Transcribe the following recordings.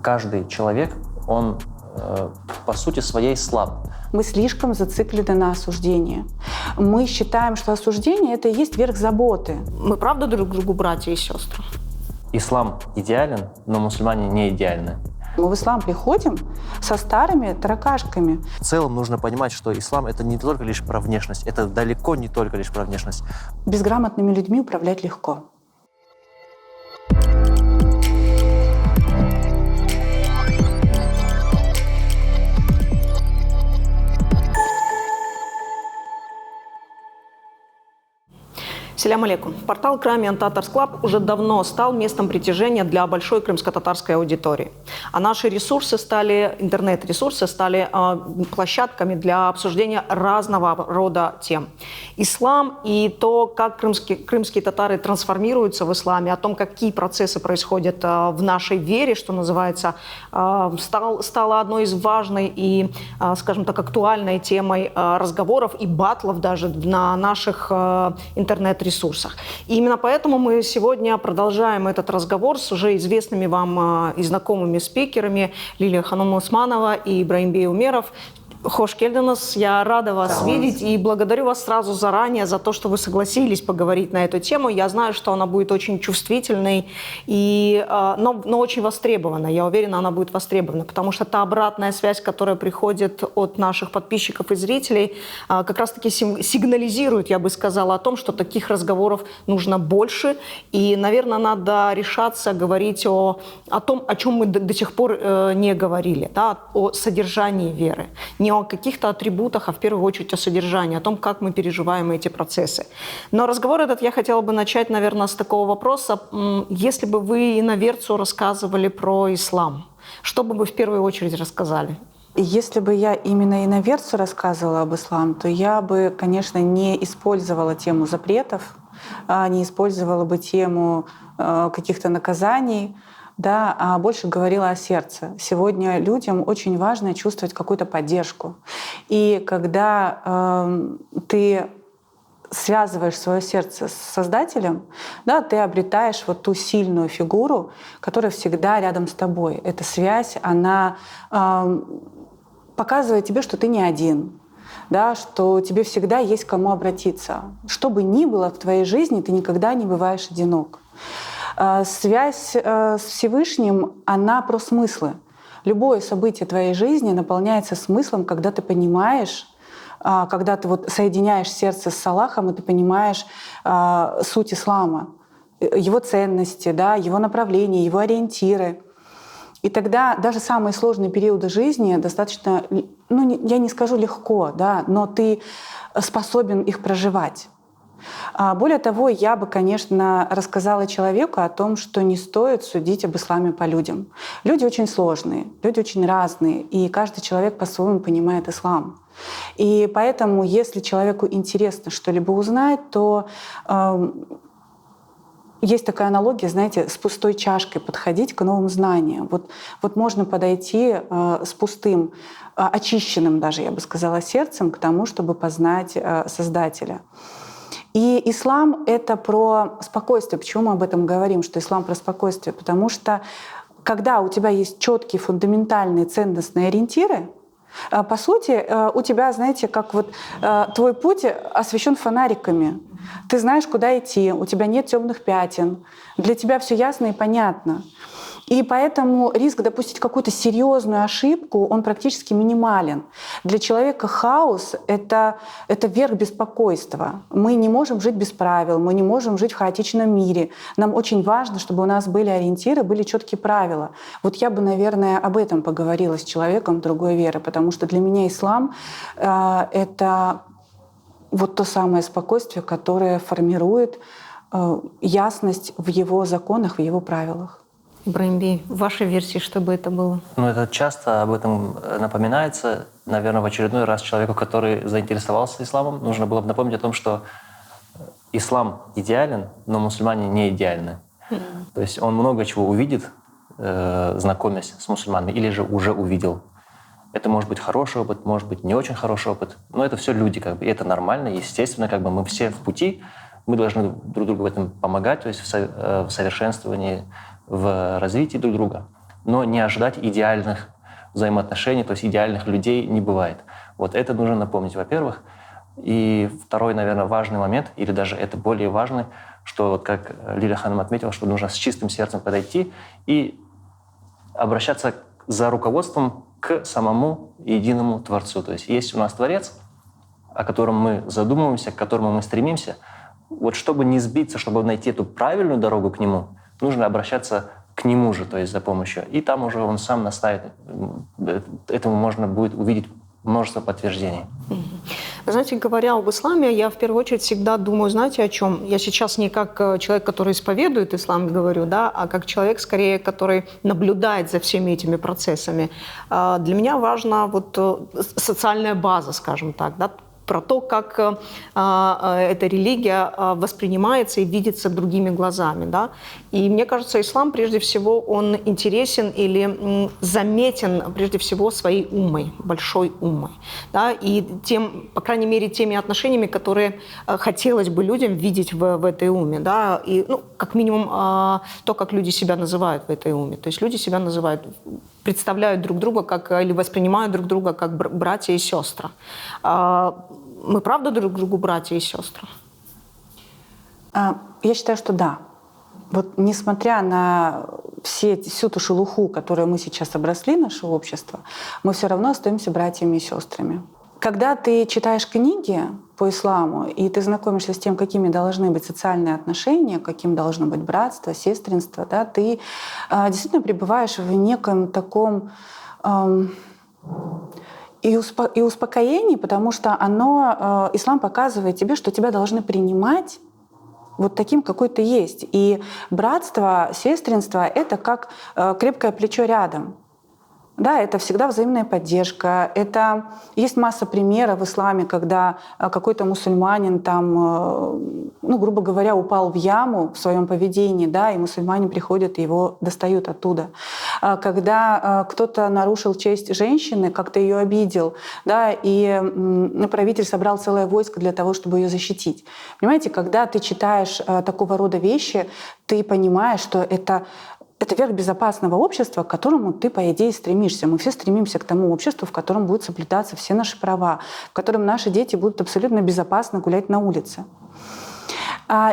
каждый человек, он по сути своей слаб. Мы слишком зациклены на осуждении. Мы считаем, что осуждение — это и есть верх заботы. Мы правда друг другу братья и сестры? Ислам идеален, но мусульмане не идеальны. Мы в ислам приходим со старыми таракашками. В целом нужно понимать, что ислам — это не только лишь про внешность, это далеко не только лишь про внешность. Безграмотными людьми управлять легко. Салям алейкум. Портал Crimean Tatars Club уже давно стал местом притяжения для большой крымско-татарской аудитории. А наши ресурсы интернет-ресурсы стали площадками для обсуждения разного рода тем. Ислам и то, как крымские татары трансформируются в исламе, о том, какие процессы происходят в нашей вере, что называется, стало одной из важной и, скажем так, актуальной темой разговоров и батлов даже на наших интернет-ресурсах. И именно поэтому мы сегодня продолжаем этот разговор с уже известными вам и знакомыми спикерами Лилия Ханум Усманова и Ибраимбей Умеров. Хош келдинас, я рада вас видеть и благодарю вас сразу заранее за то, что вы согласились поговорить на эту тему. Я знаю, что она будет очень чувствительной, но очень востребована. Я уверена, она будет востребована, потому что та обратная связь, которая приходит от наших подписчиков и зрителей, как раз-таки сигнализирует, я бы сказала, о том, что таких разговоров нужно больше. И, наверное, надо решаться говорить о том, о чем мы до сих пор не говорили, да, о содержании веры. Не о каких-то атрибутах, а в первую очередь о содержании, о том, как мы переживаем эти процессы. Но разговор этот я хотела бы начать, наверное, с такого вопроса. Если бы вы иноверцу рассказывали про ислам, что бы вы в первую очередь рассказали? Если бы я именно иноверцу рассказывала об исламе, то я бы, конечно, не использовала тему запретов, не использовала бы тему каких-то наказаний, да, а больше говорила о сердце. Сегодня людям очень важно чувствовать какую-то поддержку. И когда ты связываешь свое сердце с Создателем, да, ты обретаешь вот ту сильную фигуру, которая всегда рядом с тобой. Эта связь, она показывает тебе, что ты не один, да, что тебе всегда есть к кому обратиться. Что бы ни было в твоей жизни, ты никогда не бываешь одинок. Связь с Всевышним, она про смыслы. Любое событие твоей жизни наполняется смыслом, когда ты понимаешь, когда ты вот соединяешь сердце с Аллахом, и ты понимаешь суть ислама, его ценности, да, его направления, его ориентиры. И тогда даже самые сложные периоды жизни достаточно, я не скажу легко, да, но ты способен их проживать. Более того, я бы, конечно, рассказала человеку о том, что не стоит судить об исламе по людям. Люди очень сложные, люди очень разные, и каждый человек по-своему понимает ислам. И поэтому, если человеку интересно что-либо узнать, то есть такая аналогия, знаете, с пустой чашкой подходить к новым знаниям. Вот можно подойти с пустым, очищенным даже, я бы сказала, сердцем к тому, чтобы познать Создателя. И ислам — это про спокойствие. Почему мы об этом говорим, что ислам про спокойствие? Потому что когда у тебя есть четкие фундаментальные ценностные ориентиры, по сути, у тебя, знаете, как вот твой путь освещен фонариками. Ты знаешь, куда идти, у тебя нет темных пятен, для тебя все ясно и понятно. И поэтому риск допустить какую-то серьезную ошибку, он практически минимален. Для человека хаос — это верх беспокойства. Мы не можем жить без правил, мы не можем жить в хаотичном мире. Нам очень важно, чтобы у нас были ориентиры, были четкие правила. Вот я бы, наверное, об этом поговорила с человеком другой веры, потому что для меня ислам — это вот то самое спокойствие, которое формирует ясность в его законах, в его правилах. Ибраимбей, в вашей версии что бы это было? Это часто об этом напоминается. Наверное, в очередной раз человеку, который заинтересовался исламом, нужно было бы напомнить о том, что ислам идеален, но мусульмане не идеальны. То есть он много чего увидит, знакомясь с мусульманами, или же уже увидел. Это может быть хороший опыт, может быть не очень хороший опыт, но это все люди, и это нормально, естественно, мы все в пути, мы должны друг другу в этом помогать, то есть в совершенствовании, в развитии друг друга. но не ожидать идеальных взаимоотношений, то есть идеальных людей не бывает. Вот это нужно напомнить, во-первых. И второй, наверное, важный момент, или даже это более важный, что, вот как Лилия Ханым отметила, что нужно с чистым сердцем подойти и обращаться за руководством к самому единому Творцу. То есть есть у нас Творец, о котором мы задумываемся, к которому мы стремимся. Вот чтобы не сбиться, чтобы найти эту правильную дорогу к Нему, нужно обращаться к Нему же, то есть за помощью. И там уже Он сам наставит. Этому можно будет увидеть множество подтверждений. Вы знаете, говоря об исламе, я в первую очередь всегда думаю, знаете, о чем? Я сейчас не как человек, который исповедует ислам, говорю, да, а как человек, скорее, который наблюдает за всеми этими процессами. Для меня важна вот социальная база, скажем так, да, про то, как эта религия воспринимается и видится другими глазами. Да? И мне кажется, ислам, прежде всего, он интересен или заметен, прежде всего, своей умой, большой умой. Да? И тем, по крайней мере, теми отношениями, которые хотелось бы людям видеть в этой уме. Да? И, ну, как минимум, то, как люди себя называют в этой уме. То есть люди себя называют, представляют друг друга как, или воспринимают друг друга как братья и сестры. Мы правда друг другу братья и сестры? Я считаю, что да. Вот несмотря на всю ту шелуху, которой мы сейчас обросли, наше общество, мы все равно остаемся братьями и сестрами. Когда ты читаешь книги по исламу, и ты знакомишься с тем, какими должны быть социальные отношения, каким должно быть братство, сестринство, да, ты действительно пребываешь в неком таком и успокоении, потому что ислам показывает тебе, что тебя должны принимать вот таким, какой ты есть. И братство, сестринство — это как крепкое плечо рядом. Да, это всегда взаимная поддержка. Есть масса примеров в исламе, когда какой-то мусульманин там, грубо говоря, упал в яму в своем поведении, да, и мусульмане приходят и его достают оттуда. Когда кто-то нарушил честь женщины, как-то ее обидел, да, и правитель собрал целое войско для того, чтобы ее защитить. Понимаете, когда ты читаешь такого рода вещи, ты понимаешь, что это верх безопасного общества, к которому ты, по идее, стремишься. Мы все стремимся к тому обществу, в котором будут соблюдаться все наши права, в котором наши дети будут абсолютно безопасно гулять на улице.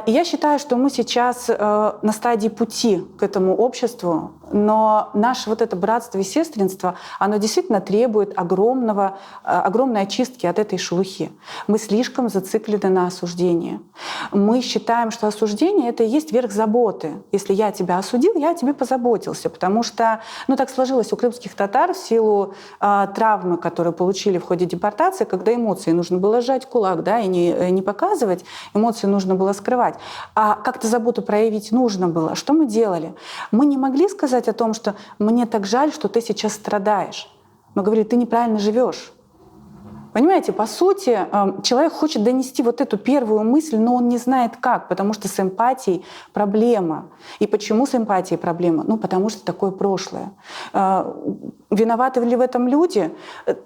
И я считаю, что мы сейчас на стадии пути к этому обществу, но наше вот это братство и сестринство, оно действительно требует огромной очистки от этой шелухи. Мы слишком зациклены на осуждении. Мы считаем, что осуждение — это и есть верх заботы. Если я тебя осудил, я о тебе позаботился, потому что так сложилось у крымских татар в силу травмы, которые получили в ходе депортации, когда эмоции нужно было сжать кулак, да, и не показывать, эмоции нужно было скрывать. А как-то заботу проявить нужно было. Что мы делали? Мы не могли сказать о том, что «мне так жаль, что ты сейчас страдаешь». Мы говорили: «ты неправильно живешь». Понимаете, по сути, человек хочет донести вот эту первую мысль, но он не знает как, потому что с эмпатией проблема. И почему с эмпатией проблема? Потому что такое прошлое. Виноваты ли в этом люди?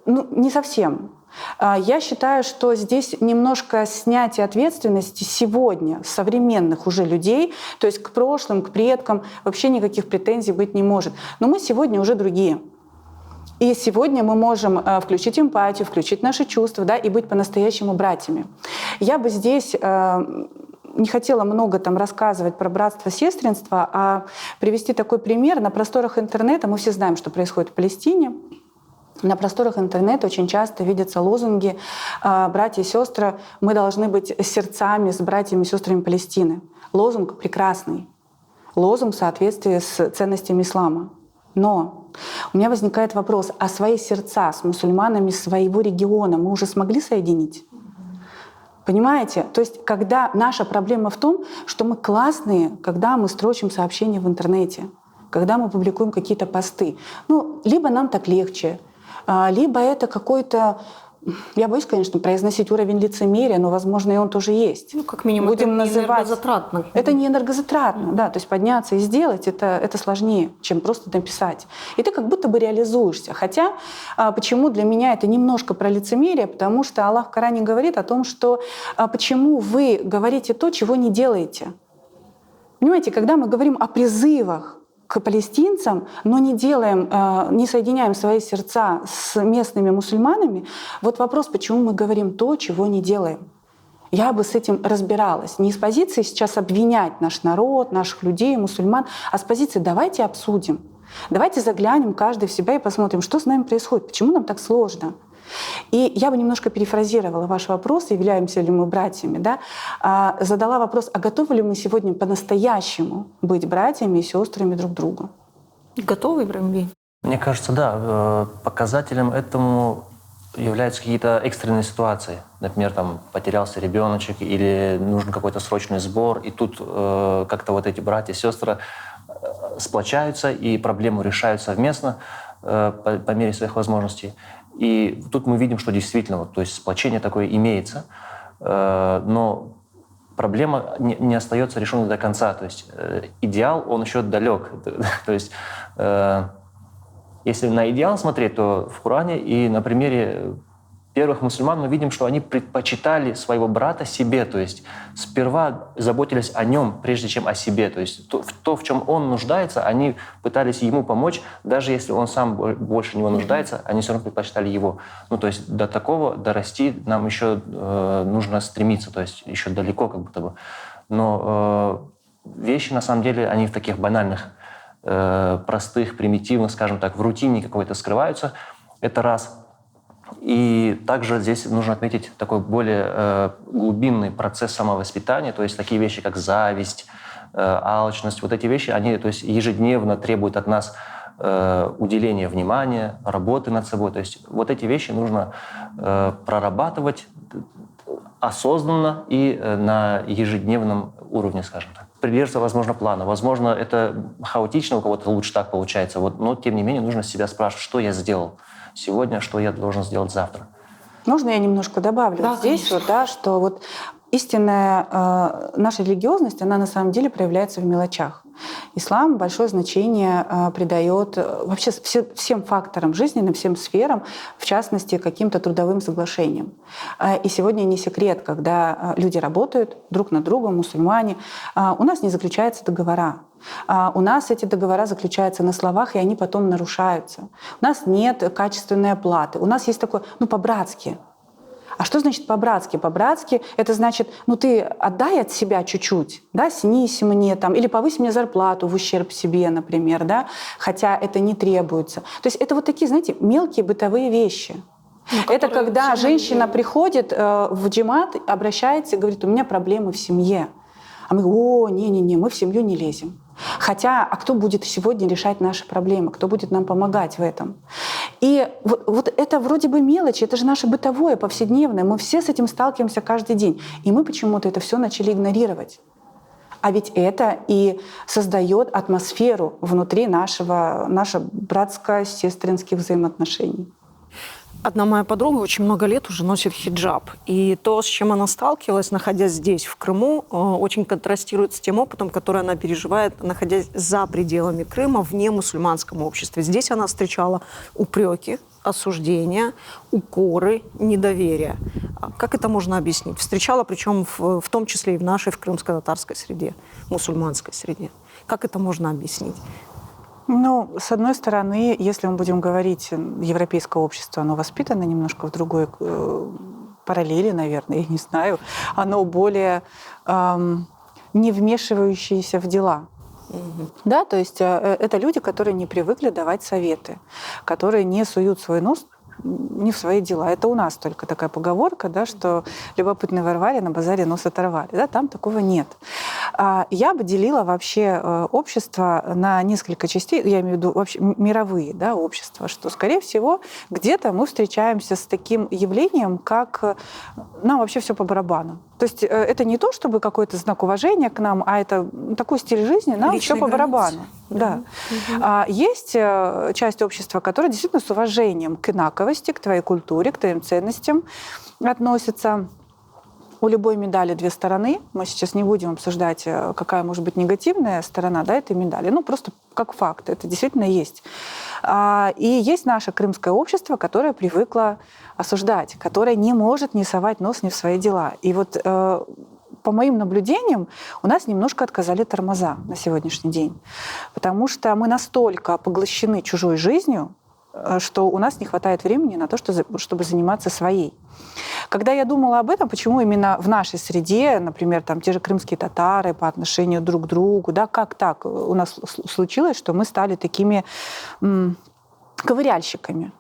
Не совсем. Я считаю, что здесь немножко снятие ответственности сегодня современных уже людей, то есть к прошлым, к предкам вообще никаких претензий быть не может. Но мы сегодня уже другие. И сегодня мы можем включить эмпатию, включить наши чувства, да, и быть по-настоящему братьями. Я бы здесь не хотела много там рассказывать про братство, сестринство, а привести такой пример. На просторах интернета мы все знаем, что происходит в Палестине. На просторах интернета очень часто видятся лозунги «Братья и сестры, мы должны быть сердцами с братьями и сестрами Палестины». Лозунг прекрасный. Лозунг в соответствии с ценностями ислама. Но у меня возникает вопрос: а свои сердца с мусульманами своего региона мы уже смогли соединить? Понимаете? То есть когда наша проблема в том, что мы классные, когда мы строчим сообщения в интернете, когда мы публикуем какие-то посты. Либо нам так легче, либо это какой-то, я боюсь, конечно, произносить уровень лицемерия, но, возможно, и он тоже есть. Как минимум, будем это называть... не энергозатратно. Это не энергозатратно, да. То есть подняться и сделать это сложнее, чем просто написать. И ты как будто бы реализуешься. Хотя, почему для меня это немножко про лицемерие? Потому что Аллах в Коране говорит о том, что почему вы говорите то, чего не делаете. Понимаете, когда мы говорим о призывах к палестинцам, но не делаем, не соединяем свои сердца с местными мусульманами, вот вопрос, почему мы говорим то, чего не делаем. Я бы с этим разбиралась. Не с позиции сейчас обвинять наш народ, наших людей, мусульман, а с позиции «давайте обсудим». Давайте заглянем каждый в себя и посмотрим, что с нами происходит, почему нам так сложно. И я бы немножко перефразировала ваш вопрос, являемся ли мы братьями, да? Задала вопрос, а готовы ли мы сегодня по-настоящему быть братьями и сестрами друг другу? Готовы, Ибрагим? Мне кажется, да, показателем этому являются какие-то экстренные ситуации. Например, там потерялся ребеночек или нужен какой-то срочный сбор, и тут как-то вот эти братья и сестры сплочаются и проблему решают совместно по мере своих возможностей. И тут мы видим, что действительно, вот, то есть сплочение такое имеется, но проблема не остается решенной до конца. То есть идеал, он еще далек. То есть если на идеал смотреть, то в Коране и на примере первых мусульман мы видим, что они предпочитали своего брата себе, то есть сперва заботились о нем, прежде чем о себе. То есть то, в чем он нуждается, они пытались ему помочь, даже если он сам больше него нуждается, они все равно предпочитали его. Ну, то есть до такого дорасти нам еще нужно стремиться, то есть еще далеко как будто бы. Но вещи, на самом деле, они в таких банальных, простых, примитивных, скажем так, в рутине какой-то скрываются. Это раз. И также здесь нужно отметить такой более глубинный процесс самовоспитания, то есть такие вещи, как зависть, алчность. Вот эти вещи, они, то есть, ежедневно требуют от нас уделения внимания, работы над собой. То есть вот эти вещи нужно прорабатывать осознанно и на ежедневном уровне, скажем так. Придерживаться, возможно, плана. Возможно, это хаотично, у кого-то лучше так получается. Вот, но, тем не менее, нужно себя спрашивать, что я сделал сегодня, что я должен сделать завтра. Можно я немножко добавлю? Да, здесь, вот, да, что вот истинная наша религиозность, она на самом деле проявляется в мелочах. Ислам большое значение придает вообще всем факторам жизненным, всем сферам, в частности, каким-то трудовым соглашениям. И сегодня не секрет, когда люди работают друг на друга, мусульмане, у нас не заключаются договора. У нас эти договора заключаются на словах, и они потом нарушаются. У нас нет качественной оплаты. У нас есть такое, по-братски. А что значит по-братски? По-братски это значит, ты отдай от себя чуть-чуть, да, снизь мне там, или повысь мне зарплату в ущерб себе, например, да, хотя это не требуется. То есть это вот такие, знаете, мелкие бытовые вещи. Это когда женщина приходит в джимат, обращается и говорит, у меня проблемы в семье. А мы говорим, не-не-не, мы в семью не лезем. Хотя, а кто будет сегодня решать наши проблемы? Кто будет нам помогать в этом? И вот это вроде бы мелочи, это же наше бытовое, повседневное. Мы все с этим сталкиваемся каждый день. И мы почему-то это все начали игнорировать. А ведь это и создает атмосферу внутри наших братско-сестринских взаимоотношений. Одна моя подруга очень много лет уже носит хиджаб. И то, с чем она сталкивалась, находясь здесь, в Крыму, очень контрастирует с тем опытом, который она переживает, находясь за пределами Крыма, в немусульманском обществе. Здесь она встречала упреки, осуждения, укоры, недоверие. Как это можно объяснить? Встречала, причем в том числе и в нашей, в крымско-татарской среде, мусульманской среде. Как это можно объяснить? С одной стороны, если мы будем говорить, европейское общество, оно воспитано немножко в другой параллели, наверное, я не знаю, оно более не вмешивающееся в дела. Да, то есть это люди, которые не привыкли давать советы, которые не суют свой нос не в свои дела. Это у нас только такая поговорка, да, что любопытные ворвали, на базаре нос оторвали. Да, там такого нет. Я бы делила вообще общество на несколько частей, я имею в виду вообще мировые, да, общества, что, скорее всего, где-то мы встречаемся с таким явлением, как нам вообще все по барабану. То есть это не то, чтобы какой-то знак уважения к нам, а это такой стиль жизни, нам все по барабану. Да. Есть часть общества, которая действительно с уважением к инаковости, к твоей культуре, к твоим ценностям относится. У любой медали две стороны. Мы сейчас не будем обсуждать, какая может быть негативная сторона, да, этой медали. Просто как факт. Это действительно есть. И есть наше крымское общество, которое привыкло осуждать, которое не может не совать нос не в свои дела. И вот по моим наблюдениям, у нас немножко отказали тормоза на сегодняшний день. Потому что мы настолько поглощены чужой жизнью, что у нас не хватает времени на то, чтобы заниматься своей. Когда я думала об этом, почему именно в нашей среде, например, там те же крымские татары по отношению друг к другу, да, как так у нас случилось, что мы стали такими ковыряльщиками.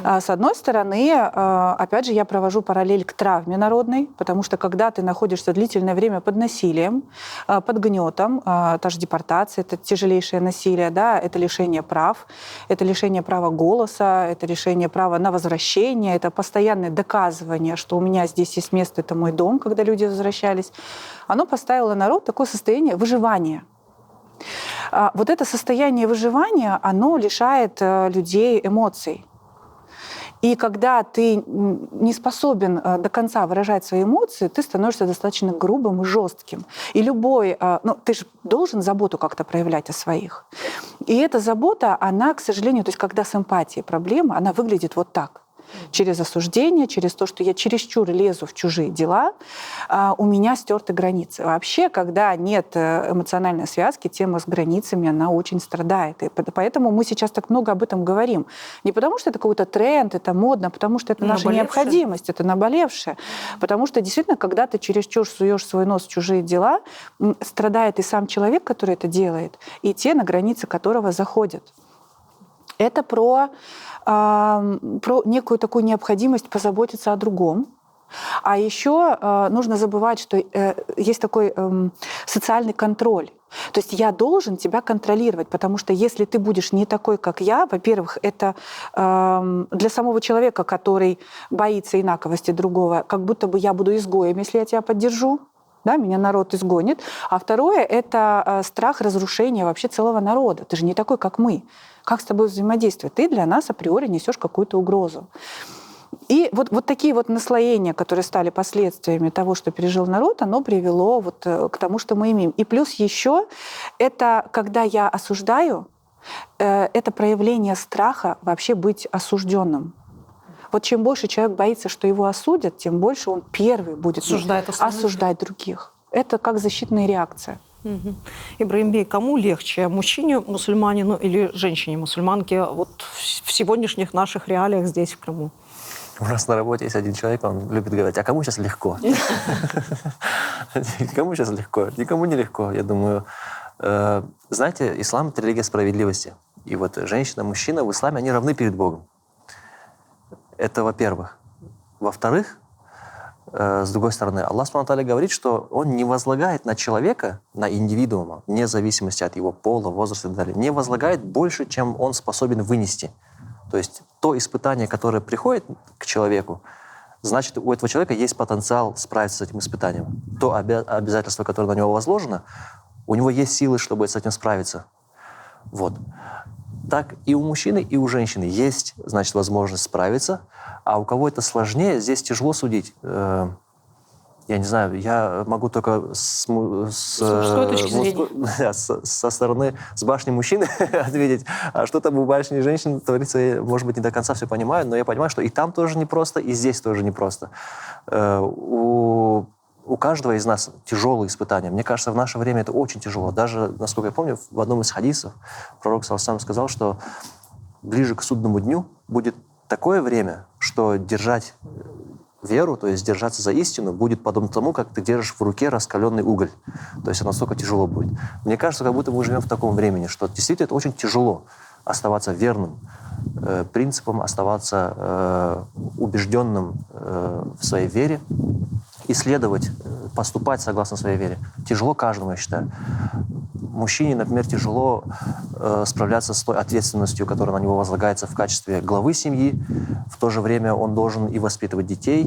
С одной стороны, опять же, я провожу параллель к травме народной, потому что когда ты находишься длительное время под насилием, под гнетом, та же депортация, это тяжелейшее насилие, да, это лишение прав, это лишение права голоса, это лишение права на возвращение, это постоянное доказывание, что у меня здесь есть место, это мой дом, когда люди возвращались. Оно поставило народ в такое состояние выживания. Вот это состояние выживания, оно лишает людей эмоций. И когда ты не способен до конца выражать свои эмоции, ты становишься достаточно грубым и жестким. И любой... ты же должен заботу как-то проявлять о своих. И эта забота, она, к сожалению, то есть когда с эмпатией проблема, она выглядит вот так. Через осуждение, через то, что я чересчур лезу в чужие дела, у меня стерты границы. Вообще, когда нет эмоциональной связки, тема с границами, она очень страдает. И поэтому мы сейчас так много об этом говорим. Не потому, что это какой-то тренд, это модно, а потому что это наша необходимость, это наболевшее. Потому что действительно, когда ты чересчур суешь свой нос в чужие дела, страдает и сам человек, который это делает, и те, на границы которого заходят. Это про некую такую необходимость позаботиться о другом. А еще нужно забывать, что есть такой социальный контроль. То есть я должен тебя контролировать, потому что если ты будешь не такой, как я, во-первых, это для самого человека, который боится инаковости другого, как будто бы я буду изгоем, если я тебя поддержу. Да, меня народ изгонит. А второе — это страх разрушения вообще целого народа. Ты же не такой, как мы. Как с тобой взаимодействовать? Ты для нас априори несешь какую-то угрозу. И вот такие вот наслоения, которые стали последствиями того, что пережил народ, оно привело вот к тому, что мы имеем. И плюс еще это, когда я осуждаю, это проявление страха вообще быть осужденным. Вот чем больше человек боится, что его осудят, тем больше он первый будет осуждать других. Это как защитная реакция. Угу. Ибрагимбей, кому легче, мужчине-мусульманину или женщине-мусульманке вот в сегодняшних наших реалиях здесь, в Крыму? У нас на работе есть один человек, он любит говорить, а кому сейчас легко? Кому сейчас легко? Никому не легко, я думаю. Знаете, ислам — это религия справедливости. И вот женщина, мужчина в исламе, они равны перед Богом. Это во-первых. Во-вторых, с другой стороны, Аллах Субхану ва Тааля говорит, что Он не возлагает на человека, на индивидуума, вне зависимости от его пола, возраста и так далее, не возлагает больше, чем он способен вынести. То есть то испытание, которое приходит к человеку, значит, у этого человека есть потенциал справиться с этим испытанием. То обязательство, которое на него возложено, у него есть силы, чтобы с этим справиться. Вот. Так и у мужчины, и у женщины есть, значит, возможность справиться, а у кого это сложнее, здесь тяжело судить. Я не знаю, я могу только со стороны, с башни мужчины ответить, а что там у башни женщин творится, я, может быть, не до конца все понимаю, но я понимаю, что и там тоже непросто, и здесь тоже непросто. У каждого из нас тяжелые испытания. Мне кажется, в наше время это очень тяжело. Даже, насколько я помню, в одном из хадисов пророк ﷺ сказал, что ближе к судному дню будет такое время, что держать веру, то есть держаться за истину, будет подобно тому, как ты держишь в руке раскаленный уголь. То есть это настолько тяжело будет. Мне кажется, как будто мы живем в таком времени, что действительно это очень тяжело оставаться верным принципам, оставаться убежденным в своей вере, исследовать, поступать согласно своей вере. Тяжело каждому, я считаю. Мужчине, например, тяжело справляться с той ответственностью, которая на него возлагается в качестве главы семьи. В то же время он должен и воспитывать детей,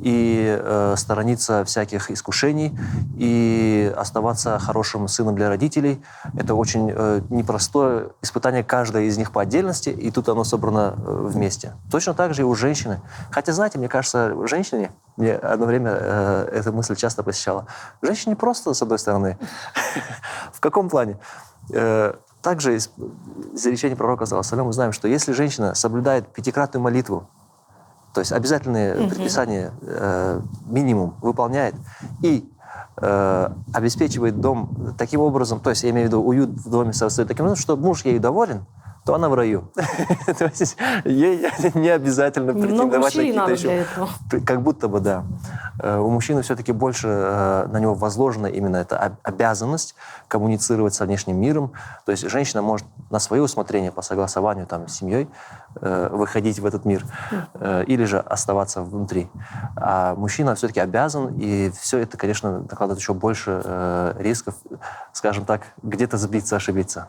и сторониться всяких искушений, и оставаться хорошим сыном для родителей. Это очень непростое испытание, каждое из них по отдельности, и тут оно собрано вместе. Точно так же и у женщины. Хотя, знаете, мне кажется, женщине, мне одно время эта мысль часто посещала, женщине просто, с одной стороны. В каком плане? Также из изречения пророка, мы знаем, что если женщина соблюдает пятикратную молитву, то есть обязательные предписания минимум выполняет, и обеспечивает дом таким образом, то есть я имею в виду уют в доме создает таким образом, что муж ей доволен, то она в раю. То есть ей не обязательно претендовать на какие-то еще... Как будто бы, да. У мужчины все-таки больше на него возложена именно эта обязанность коммуницировать со внешним миром. То есть женщина может на свое усмотрение по согласованию там, с семьей выходить в этот мир или же оставаться внутри. А мужчина все-таки обязан, и все это, конечно, накладывает еще больше рисков, скажем так, где-то сбиться, ошибиться.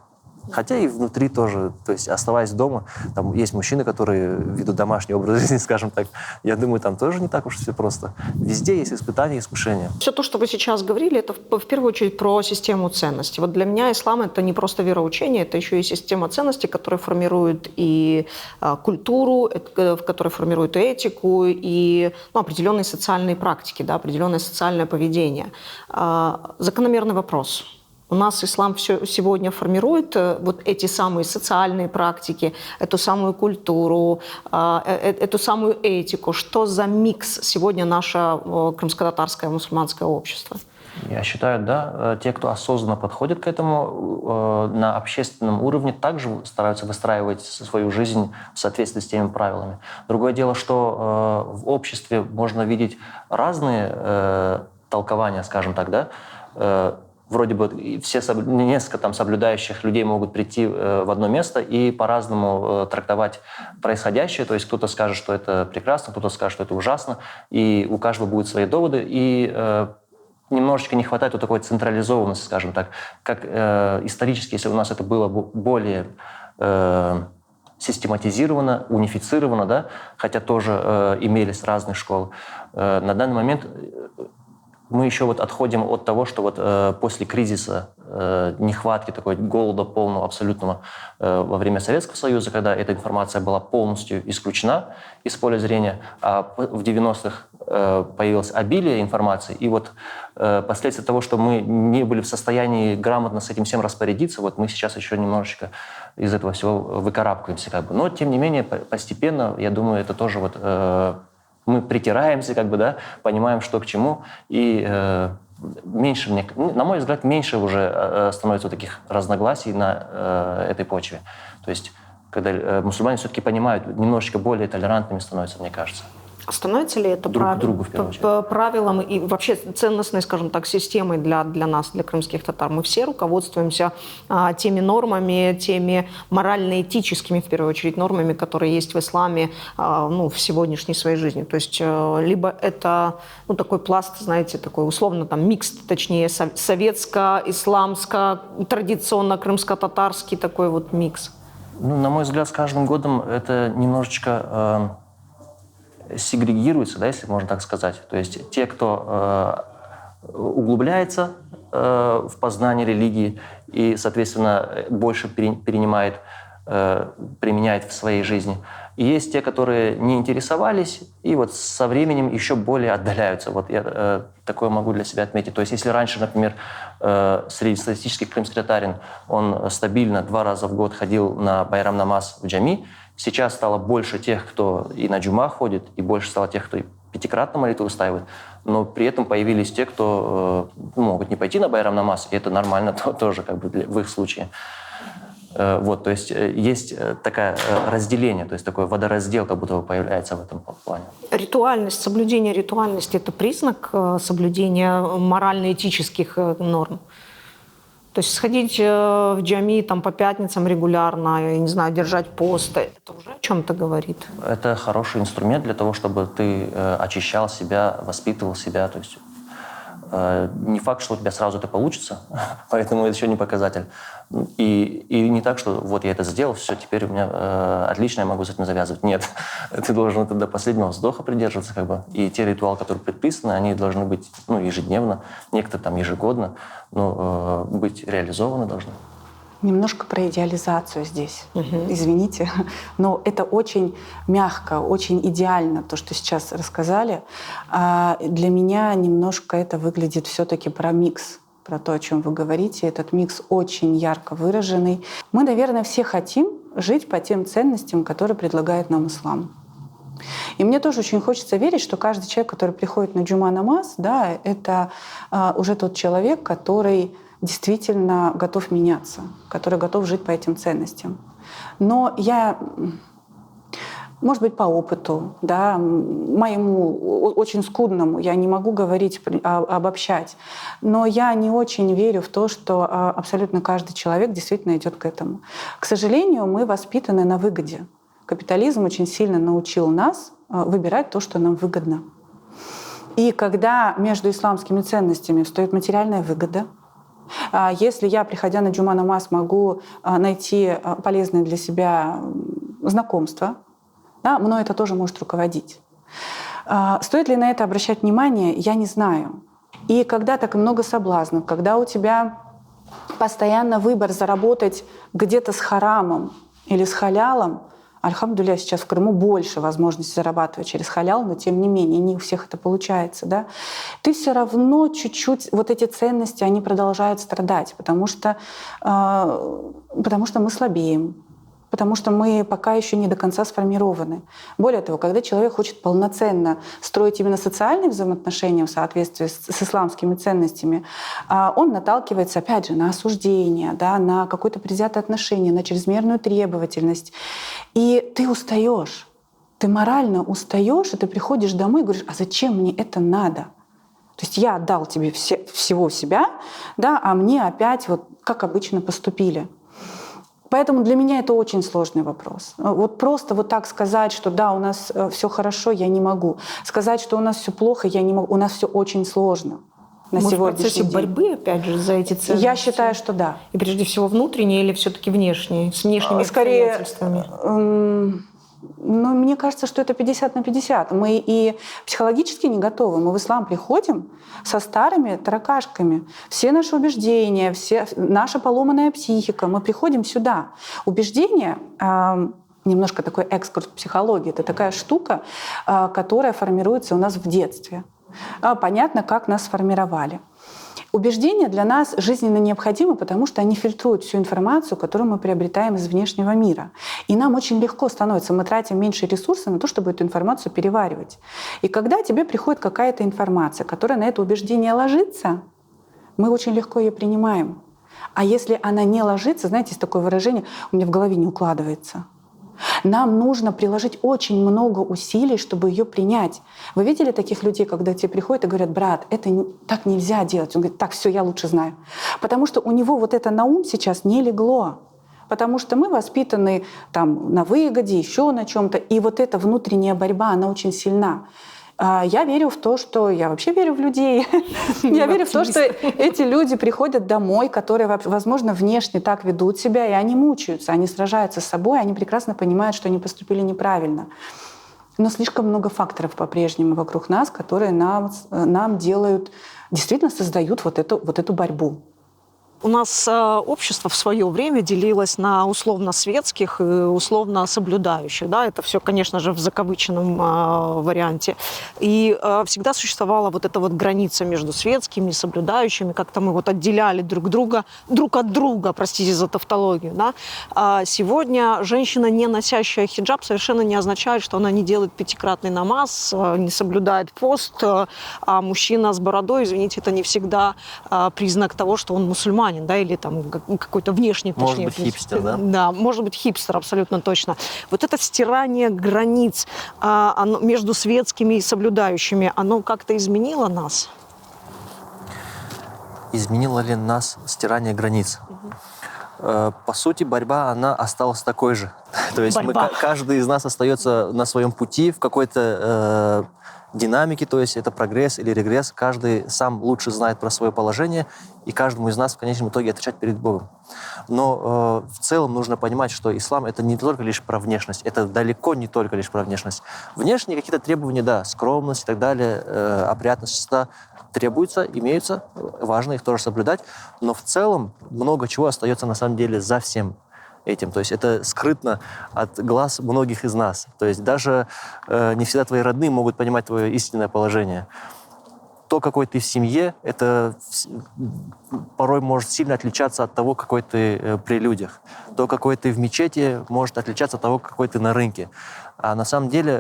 Хотя и внутри тоже, то есть оставаясь дома, там есть мужчины, которые ведут домашний образ жизни, скажем так. Я думаю, там тоже не так уж все просто. Везде есть испытания и искушения. Все то, что вы сейчас говорили, это в первую очередь про систему ценностей. Вот для меня ислам — это не просто вероучение, это еще и система ценностей, которая формирует и культуру, которая формирует и этику, и определенные социальные практики, да, определенное социальное поведение. Закономерный вопрос. У нас ислам сегодня формирует вот эти самые социальные практики, эту самую культуру, эту самую этику. Что за микс сегодня наше крымско-татарское мусульманское общество? Я считаю, да. Те, кто осознанно подходит к этому на общественном уровне, также стараются выстраивать свою жизнь в соответствии с теми правилами. Другое дело, что в обществе можно видеть разные толкования, скажем так, да. Вроде бы все несколько там соблюдающих людей могут прийти в одно место и по-разному трактовать происходящее. То есть кто-то скажет, что это прекрасно, кто-то скажет, что это ужасно, и у каждого будут свои доводы. И немножечко не хватает вот такой централизованности, скажем так. Как исторически, если у нас это было более систематизировано, унифицировано, да, хотя тоже имелись разные школы, на данный момент мы еще вот отходим от того, что вот после кризиса, нехватки, такой голода полного, абсолютного во время Советского Союза, когда эта информация была полностью исключена из поля зрения, а в 90-х появилось обилие информации, и вот последствия того, что мы не были в состоянии грамотно с этим всем распорядиться, вот мы сейчас еще немножечко из этого всего выкарабкаемся, как бы. Но, тем не менее, постепенно, я думаю, это тоже вот... Мы притираемся, как бы, да, понимаем, что к чему, и меньше, на мой взгляд, меньше уже становится вот таких разногласий на этой почве. То есть, когда мусульмане все-таки понимают, немножечко более толерантными становятся, мне кажется. Становится ли это правилом и вообще ценностной, скажем так, системой для нас, для крымских татар? Мы все руководствуемся теми нормами, теми морально-этическими, в первую очередь, нормами, которые есть в исламе в сегодняшней своей жизни. То есть либо это такой пласт, знаете, такой условно там микс, точнее, советско-исламско, традиционно-крымско-татарский такой вот микс. На мой взгляд, с каждым годом это немножечко... сегрегируются, да, если можно так сказать. То есть те, кто углубляется в познание религии и, соответственно, больше применяет в своей жизни. И есть те, которые не интересовались и вот со временем еще более отдаляются. Вот я такое могу для себя отметить. То есть если раньше, например, среднестатистический крымский татарин, он стабильно 2 раза в год ходил на байрам-намаз в джами, сейчас стало больше тех, кто и на джума ходит, и больше стало тех, кто и пятикратно молитву устаивает. Но при этом появились те, кто могут не пойти на байрам-намаз, и это нормально тоже как бы в их случае. Вот, то есть есть такое разделение, то есть такой водораздел как будто бы появляется в этом плане. Ритуальность, соблюдение ритуальности – это признак соблюдения морально-этических норм? То есть сходить в джами там, по пятницам регулярно, я не знаю, держать пост, это уже о чем-то говорит? Это хороший инструмент для того, чтобы ты очищал себя, воспитывал себя. То есть не факт, что у тебя сразу это получится, поэтому это еще не показатель. И не так, что вот я это сделал, все, теперь у меня отлично, я могу с этим завязывать. Нет, ты должен это до последнего вздоха придерживаться, как бы. И те ритуалы, которые предписаны, они должны быть ежедневно, некоторые там ежегодно, но быть реализованы должны. Немножко про идеализацию здесь. Извините, но это очень мягко, очень идеально, то, что сейчас рассказали. А для меня немножко это выглядит все-таки про микс, про то, о чем вы говорите. Этот микс очень ярко выраженный. Мы, наверное, все хотим жить по тем ценностям, которые предлагает нам ислам. И мне тоже очень хочется верить, что каждый человек, который приходит на джума намаз, да, это уже тот человек, который действительно готов меняться, который готов жить по этим ценностям. Но я, может быть, по опыту, да, моему очень скудному, я не могу говорить, обобщать, но я не очень верю в то, что абсолютно каждый человек действительно идет к этому. К сожалению, мы воспитаны на выгоде. Капитализм очень сильно научил нас выбирать то, что нам выгодно. И когда между исламскими ценностями встает материальная выгода, если я, приходя на джума намаз, могу найти полезное для себя знакомство, да, мной это тоже может руководить. Стоит ли на это обращать внимание, я не знаю. И когда так много соблазнов, когда у тебя постоянно выбор заработать где-то с харамом или с халялом, альхамдулилля, сейчас в Крыму больше возможностей зарабатывать через халял, но тем не менее, не у всех это получается. Да? Ты все равно чуть-чуть, вот эти ценности, они продолжают страдать, потому что мы слабеем, потому что мы пока еще не до конца сформированы. Более того, когда человек хочет полноценно строить именно социальные взаимоотношения в соответствии с исламскими ценностями, он наталкивается, опять же, на осуждение, да, на какое-то предвзятое отношение, на чрезмерную требовательность. И ты устаешь, ты морально устаешь, и ты приходишь домой и говоришь: а зачем мне это надо? То есть я отдал тебе всего себя, да, а мне опять вот как обычно поступили. Поэтому для меня это очень сложный вопрос. Вот просто вот так сказать, что да, у нас все хорошо, я не могу. Сказать, что у нас все плохо, я не могу. У нас все очень сложно на сегодняшний день. В процессе борьбы, опять же, за эти ценности? Я считаю, что да. И прежде всего внутренние или все-таки внешние, с внешними обстоятельствами? Ну, мне кажется, что это 50 на 50. Мы и психологически не готовы. Мы в ислам приходим со старыми таракашками. Все наши убеждения, наша поломанная психика. Мы приходим сюда. Убеждения, немножко такой экскурс в психологии, это такая штука, которая формируется у нас в детстве. Понятно, как нас сформировали. Убеждения для нас жизненно необходимы, потому что они фильтруют всю информацию, которую мы приобретаем из внешнего мира. И нам очень легко становится, мы тратим меньше ресурсов на то, чтобы эту информацию переваривать. И когда тебе приходит какая-то информация, которая на это убеждение ложится, мы очень легко ее принимаем. А если она не ложится, знаете, есть такое выражение: у меня в голове не укладывается. Нам нужно приложить очень много усилий, чтобы ее принять. Вы видели таких людей, когда тебе приходят и говорят: брат, это так нельзя делать? Он говорит: так, все, я лучше знаю. Потому что у него вот это на ум сейчас не легло. Потому что мы воспитаны там на выгоде, еще на чем-то. И вот эта внутренняя борьба, она очень сильна. Я верю в то, что... Я вообще верю в людей. Я верю в то, что эти люди приходят домой, которые, возможно, внешне так ведут себя, и они мучаются, они сражаются с собой, они прекрасно понимают, что они поступили неправильно. Но слишком много факторов по-прежнему вокруг нас, которые нам делают, действительно создают вот эту борьбу. У нас общество в свое время делилось на условно-светских и условно-соблюдающих. Да? Это все, конечно же, в закавыченном варианте. И всегда существовала вот эта вот граница между светскими и соблюдающими. Как-то мы вот отделяли друг от друга, простите за тавтологию. Да? А сегодня женщина, не носящая хиджаб, совершенно не означает, что она не делает 5-кратный намаз, не соблюдает пост. А мужчина с бородой, извините, это не всегда признак того, что он мусульманин. Да, или там какой-то внешний... Может быть, хипстер, да? Да, может быть, хипстер, абсолютно точно. Вот это стирание границ между светскими и соблюдающими, оно как-то изменило нас? Изменило ли нас стирание границ? По сути, борьба, она осталась такой же. То есть каждый из нас остается на своем пути в какой-то динамике, то есть это прогресс или регресс. Каждый сам лучше знает про свое положение, и каждому из нас в конечном итоге отвечать перед Богом. Но в целом нужно понимать, что ислам — это не только лишь про внешность, это далеко не только лишь про внешность. Внешние какие-то требования, да, скромность и так далее, опрятность, чистота требуются, имеются, важно их тоже соблюдать, но в целом много чего остается на самом деле за всем этим. То есть это скрытно от глаз многих из нас. То есть даже не всегда твои родные могут понимать твое истинное положение. то, какой ты в семье, это порой может сильно отличаться от того, какой ты при людях. То, какой ты в мечети, может отличаться от того, какой ты на рынке. А на самом деле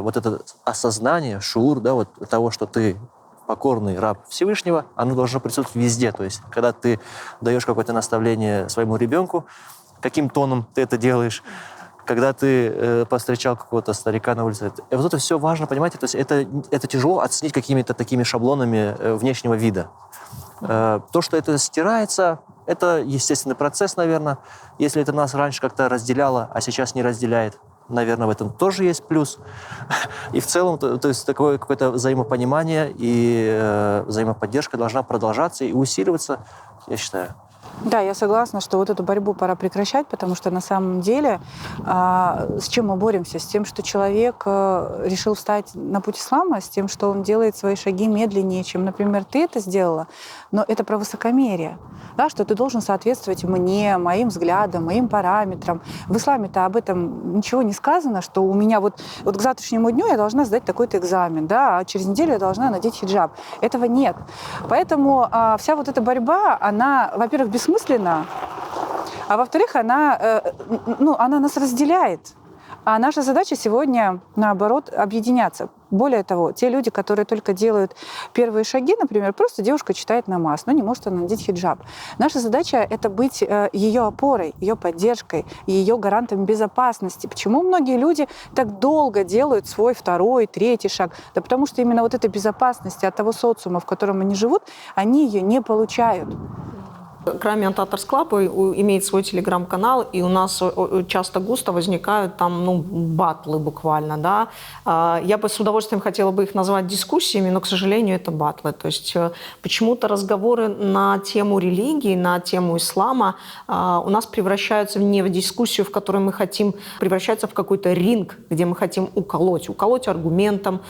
вот это осознание, шуур, да, вот того, что ты покорный раб Всевышнего, оно должно присутствовать везде. То есть, когда ты даешь какое-то наставление своему ребенку, каким тоном ты это делаешь, когда ты повстречал какого-то старика на улице. Вот это все важно, понимаете? То есть это тяжело оценить какими-то такими шаблонами внешнего вида. То, что это стирается, это естественный процесс, наверное. Если это нас раньше как-то разделяло, а сейчас не разделяет, наверное, в этом тоже есть плюс. И в целом, то есть такое какое-то взаимопонимание и взаимоподдержка должна продолжаться и усиливаться, я считаю. Да, я согласна, что вот эту борьбу пора прекращать, потому что на самом деле с чем мы боремся? С тем, что человек решил встать на путь ислама, с тем, что он делает свои шаги медленнее, чем, например, ты это сделала. Но это про высокомерие, да, что ты должен соответствовать мне, моим взглядам, моим параметрам. В исламе-то об этом ничего не сказано, что у меня вот к завтрашнему дню я должна сдать такой-то экзамен, да, а через неделю я должна надеть хиджаб. Этого нет. Поэтому вся вот эта борьба, она, во-первых, бессмысленна, а во-вторых, она нас разделяет. А наша задача сегодня, наоборот, объединяться. Более того, те люди, которые только делают первые шаги, например, просто девушка читает намаз, но не может она надеть хиджаб. Наша задача — это быть ее опорой, ее поддержкой, ее гарантом безопасности. Почему многие люди так долго делают свой второй, третий шаг? Да потому что именно вот этой безопасности от того социума, в котором они живут, они ее не получают. Крами Татарс Клаб имеет свой телеграм-канал, и у нас часто густо возникают там, батлы буквально, да. Я бы с удовольствием хотела бы их назвать дискуссиями, но, к сожалению, это батлы. То есть почему-то разговоры на тему религии, на тему ислама у нас превращаются не в дискуссию, в которой мы хотим, превращаются в какой-то ринг, где мы хотим уколоть аргументом,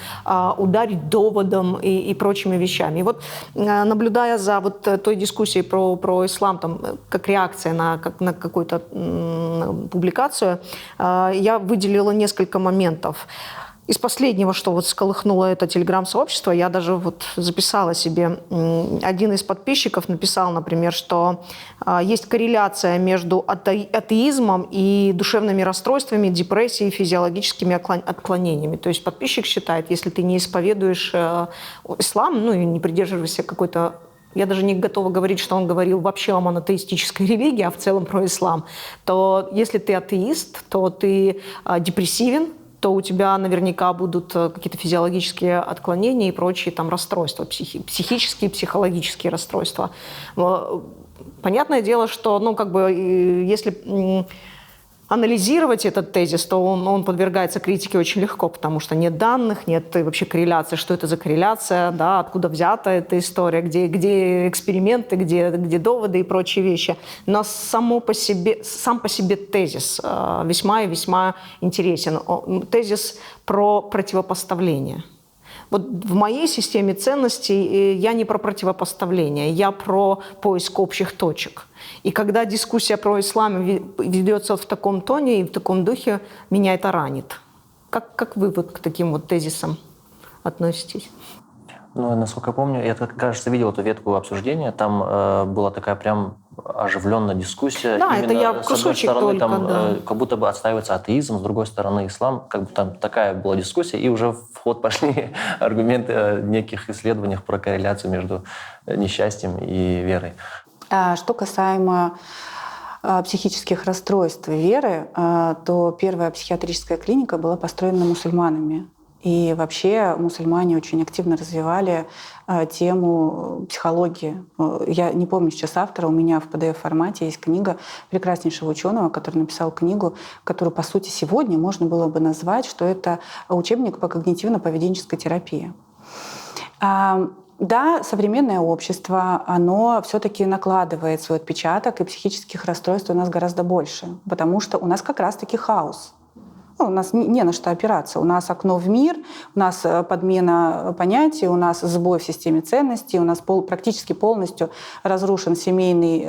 ударить доводом и прочими вещами. И вот наблюдая за вот той дискуссией про ислам, там, как реакция на какую-то публикацию, я выделила несколько моментов. Из последнего, что вот сколыхнуло это телеграм-сообщество, я даже вот записала себе. Один из подписчиков написал, например, что есть корреляция между атеизмом и душевными расстройствами, депрессией, физиологическими отклонениями. То есть подписчик считает, если ты не исповедуешь ислам, и не придерживаешься какой-то... Я даже не готова говорить, что он говорил вообще о монотеистической религии, а в целом про ислам. То если ты атеист, то ты депрессивен, то у тебя наверняка будут какие-то физиологические отклонения и прочие там расстройства, психические, психологические расстройства. Понятное дело, что, если анализировать этот тезис, то он подвергается критике очень легко, потому что нет данных, нет вообще корреляции. Что это за корреляция, да, откуда взята эта история, где эксперименты, где доводы и прочие вещи. Но сам по себе тезис весьма и весьма интересен. Тезис про противопоставление. Вот в моей системе ценностей я не про противопоставление, я про поиск общих точек. И когда дискуссия про ислам ведется в таком тоне и в таком духе, меня это ранит. Как вы вот к таким вот тезисам относитесь? Насколько я помню, я, кажется, видел эту ветку обсуждения, там была такая прям оживленная дискуссия. Да, именно, это я с одной стороны, только, там да. как будто бы отстаивается атеизм, с другой стороны ислам, как бы там такая была дискуссия, и уже в ход пошли аргументы о неких исследованиях про корреляцию между несчастьем и верой. Что касаемо психических расстройств веры, то первая психиатрическая клиника была построена мусульманами. И вообще мусульмане очень активно развивали тему психологии. Я не помню сейчас автора, у меня в PDF-формате есть книга прекраснейшего ученого, который написал книгу, которую, по сути, сегодня можно было бы назвать, что это учебник по когнитивно-поведенческой терапии. Да, современное общество, оно все-таки накладывает свой отпечаток, и психических расстройств у нас гораздо больше, потому что у нас как раз-таки хаос. У нас не на что опираться. У нас окно в мир, у нас подмена понятий, у нас сбой в системе ценностей, у нас практически полностью разрушен семейный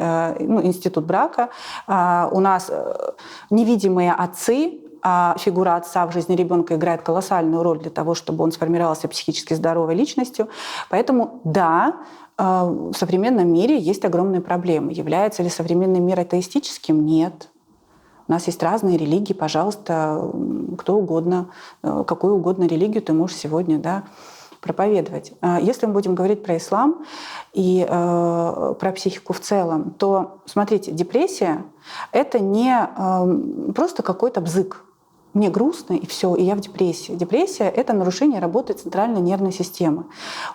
институт брака, у нас невидимые отцы, а фигура отца в жизни ребенка играет колоссальную роль для того, чтобы он сформировался психически здоровой личностью. Поэтому да, в современном мире есть огромные проблемы. Является ли современный мир атеистическим? Нет. У нас есть разные религии, пожалуйста, кто угодно, какую угодно религию ты можешь сегодня, да, проповедовать. Если мы будем говорить про ислам и про психику в целом, то, смотрите, депрессия — это не просто какой-то бзык. Мне грустно, и все, и я в депрессии. Депрессия — это нарушение работы центральной нервной системы.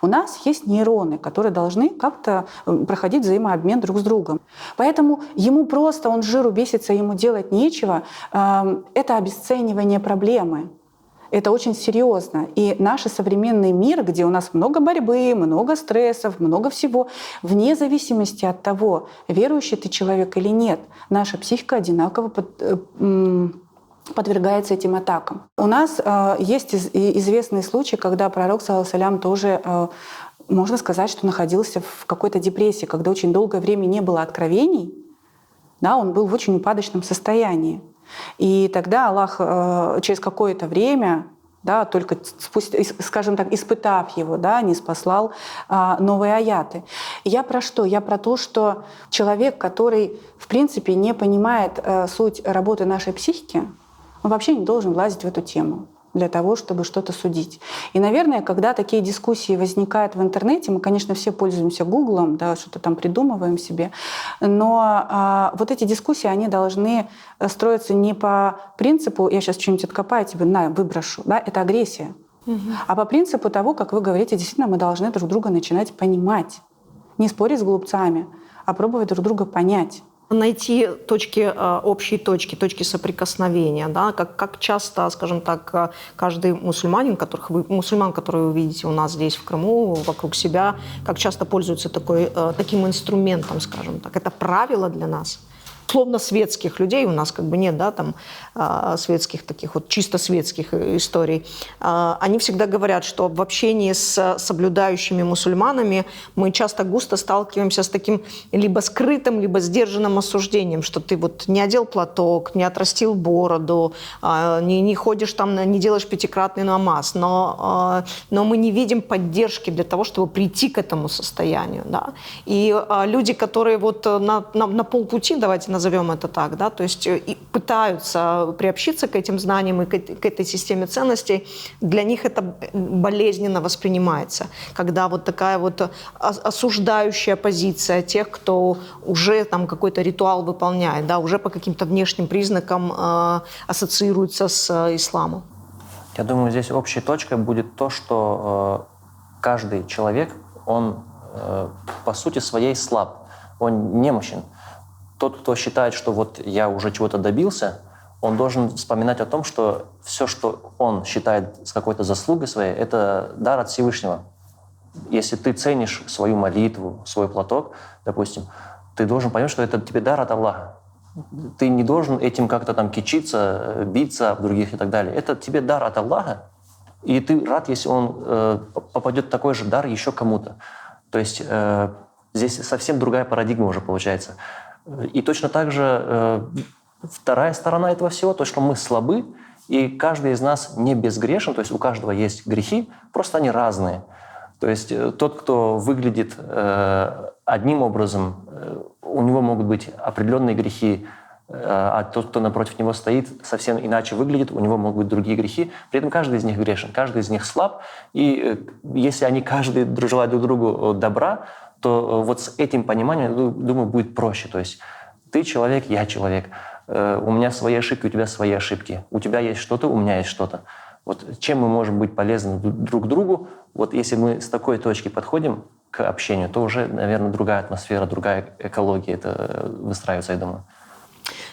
У нас есть нейроны, которые должны как-то проходить взаимообмен друг с другом. Поэтому ему просто, он с жиру бесится, ему делать нечего. Это обесценивание проблемы. Это очень серьезно. И наш современный мир, где у нас много борьбы, много стрессов, много всего, вне зависимости от того, верующий ты человек или нет, наша психика одинаково подвергается этим атакам. У нас есть известные случаи, когда пророк, саллаллаху алейхи, тоже, можно сказать, что находился в какой-то депрессии, когда очень долгое время не было откровений, да, он был в очень упадочном состоянии. И тогда Аллах через какое-то время, да, только, скажем так, испытав его, да, не спаслал новые аяты. И я про что? Я про то, что человек, который, в принципе, не понимает суть работы нашей психики, он вообще не должен влазить в эту тему для того, чтобы что-то судить. И, наверное, когда такие дискуссии возникают в интернете, мы, конечно, все пользуемся Гуглом, да, что-то там придумываем себе, но вот эти дискуссии, они должны строиться не по принципу «я сейчас что-нибудь откопаю, тебе на, выброшу», да, это агрессия, а по принципу того, как вы говорите, действительно, мы должны друг друга начинать понимать, не спорить с глупцами, а пробовать друг друга понять. Найти точки, общие точки соприкосновения. Да? Как часто, скажем так, каждый мусульман, которые вы видите у нас здесь в Крыму, вокруг себя, как часто пользуются таким инструментом, скажем так. Это правило для нас. Условно светских людей, у нас как бы нет, да, там светских таких вот чисто светских историй. Они всегда говорят, что в общении с соблюдающими мусульманами мы часто густо сталкиваемся с таким либо скрытым, либо сдержанным осуждением, что ты вот не одел платок, не отрастил бороду, не ходишь там, не делаешь пятикратный намаз, но мы не видим поддержки для того, чтобы прийти к этому состоянию, да. И люди, которые вот на полпути, давайте назовем это так, да, то есть и пытаются приобщиться к этим знаниям и к этой системе ценностей, для них это болезненно воспринимается, когда вот такая вот осуждающая позиция тех, кто уже там какой-то ритуал выполняет, да, уже по каким-то внешним признакам ассоциируется с исламом. Я думаю, здесь общей точкой будет то, что каждый человек, он по сути своей слаб, он немощен. Тот, кто считает, что вот я уже чего-то добился, он должен вспоминать о том, что все, что он считает с какой-то заслугой своей, это дар от Всевышнего. Если ты ценишь свою молитву, свой платок, допустим, ты должен понять, что это тебе дар от Аллаха. Ты не должен этим как-то там кичиться, биться об других и так далее. Это тебе дар от Аллаха, и ты рад, если он попадет такой же дар еще кому-то. То есть здесь совсем другая парадигма уже получается. И точно так же вторая сторона этого всего, то, что мы слабы, и каждый из нас не безгрешен, то есть у каждого есть грехи, просто они разные. То есть тот, кто выглядит одним образом, у него могут быть определенные грехи, а тот, кто напротив него стоит, совсем иначе выглядит, у него могут быть другие грехи. При этом каждый из них грешен, каждый из них слаб. И если они каждый желают друг другу добра, то вот с этим пониманием, думаю, будет проще. То есть ты человек, я человек. У меня свои ошибки, у тебя свои ошибки. У тебя есть что-то, у меня есть что-то. Вот чем мы можем быть полезны друг другу, вот если мы с такой точки подходим к общению, то уже, наверное, другая атмосфера, другая экология это выстраивается, я думаю.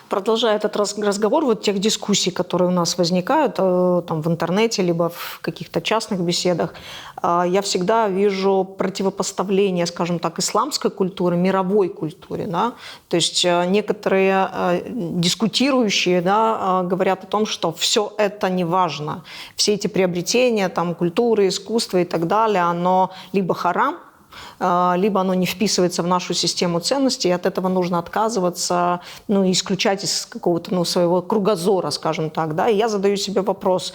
Продолжая этот разговор, вот тех дискуссий, которые у нас возникают там, в интернете, либо в каких-то частных беседах, я всегда вижу противопоставление, скажем так, исламской культуры, мировой культуре. Да? То есть некоторые дискутирующие, да, говорят о том, что все это не важно. Все эти приобретения, там, культуры, искусства и так далее, оно либо харам, либо оно не вписывается в нашу систему ценностей, и от этого нужно отказываться, ну, исключать из какого-то, ну, своего кругозора, скажем так, да. И я задаю себе вопрос,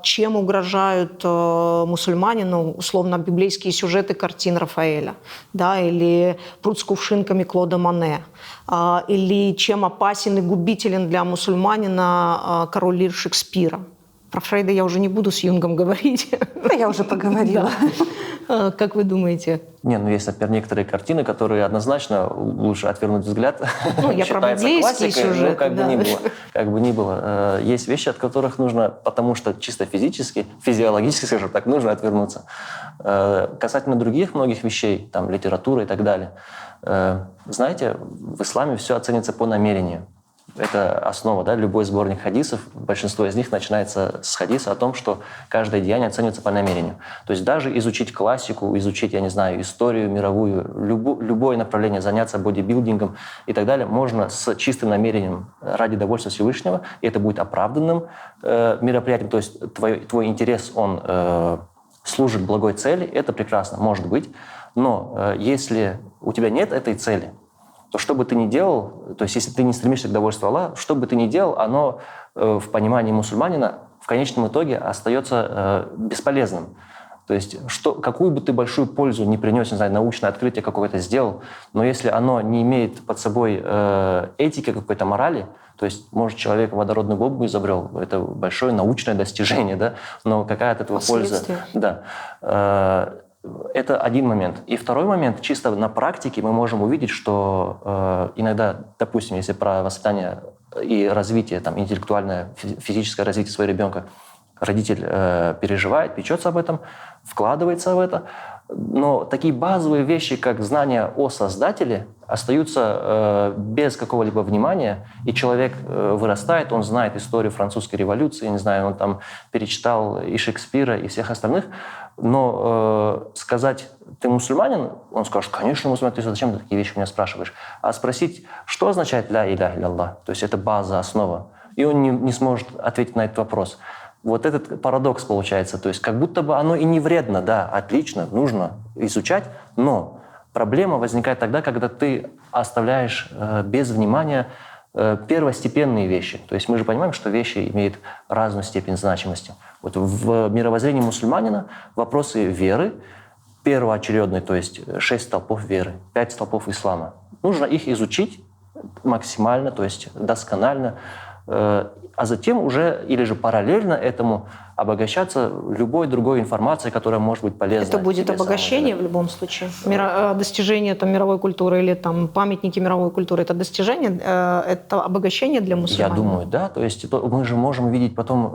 чем угрожают мусульманину, условно, библейские сюжеты картин Рафаэля, да, или «Пруд с кувшинками» Клода Моне, или чем опасен и губителен для мусульманина «Король Лир» Шекспира. Про Фрейда я уже не буду с Юнгом говорить. Да, я уже поговорила. Как вы думаете? Не, ну есть, например, некоторые картины, которые однозначно лучше отвернуть взгляд. Ну, я про библейские сюжеты, как бы ни было. Есть вещи, от которых нужно, потому что чисто физически, физиологически, скажем так, нужно отвернуться. Касательно других многих вещей, там, литературы и так далее, знаете, в исламе все оценится по намерению. Это основа, да, любой сборник хадисов, большинство из них начинается с хадиса о том, что каждое деяние оценивается по намерению. То есть даже изучить классику, изучить, я не знаю, историю мировую, любое направление, заняться бодибилдингом и так далее, можно с чистым намерением ради довольства Всевышнего, и это будет оправданным мероприятием, то есть твой интерес, он служит благой цели, это прекрасно, может быть, но если у тебя нет этой цели, то что бы ты ни делал, то есть если ты не стремишься к довольству Аллаха, что бы ты ни делал, оно в понимании мусульманина в конечном итоге остается бесполезным. То есть какую бы ты большую пользу не принес, не знаю, научное открытие какое-то сделал, но если оно не имеет под собой этики, какой-то морали, то есть, может, человек водородную бомбу изобрел, это большое научное достижение, да, но какая от этого польза? Да. Это один момент. И второй момент, чисто на практике мы можем увидеть, что иногда, допустим, если про воспитание и развитие, там, интеллектуальное, физическое развитие своего ребенка, родитель переживает, печется об этом, вкладывается в это, но такие базовые вещи, как знание о Создателе, остаются без какого-либо внимания, и человек вырастает, он знает историю французской революции, не знаю, он там перечитал и Шекспира, и всех остальных, но сказать, ты мусульманин, он скажет, конечно, мусульманин, ты зачем ты такие вещи у меня спрашиваешь? А спросить, что означает «ля иляха илля-Аллах», то есть это база, основа, и он не сможет ответить на этот вопрос. Вот этот парадокс получается, то есть как будто бы оно и не вредно, да, отлично, нужно изучать, но проблема возникает тогда, когда ты оставляешь без внимания первостепенные вещи. То есть мы же понимаем, что вещи имеют разную степень значимости. Вот в мировоззрении мусульманина вопросы веры первоочередные, то есть 6 столпов веры, 5 столпов ислама. Нужно их изучить максимально, то есть досконально, а затем уже, или же параллельно этому, обогащаться любой другой информацией, которая может быть полезна. Это будет обогащение в любом случае? Достижение там, мировой культуры или там, памятники мировой культуры – это достижение, это обогащение для мусульман? Я думаю, да. То есть мы же можем видеть потом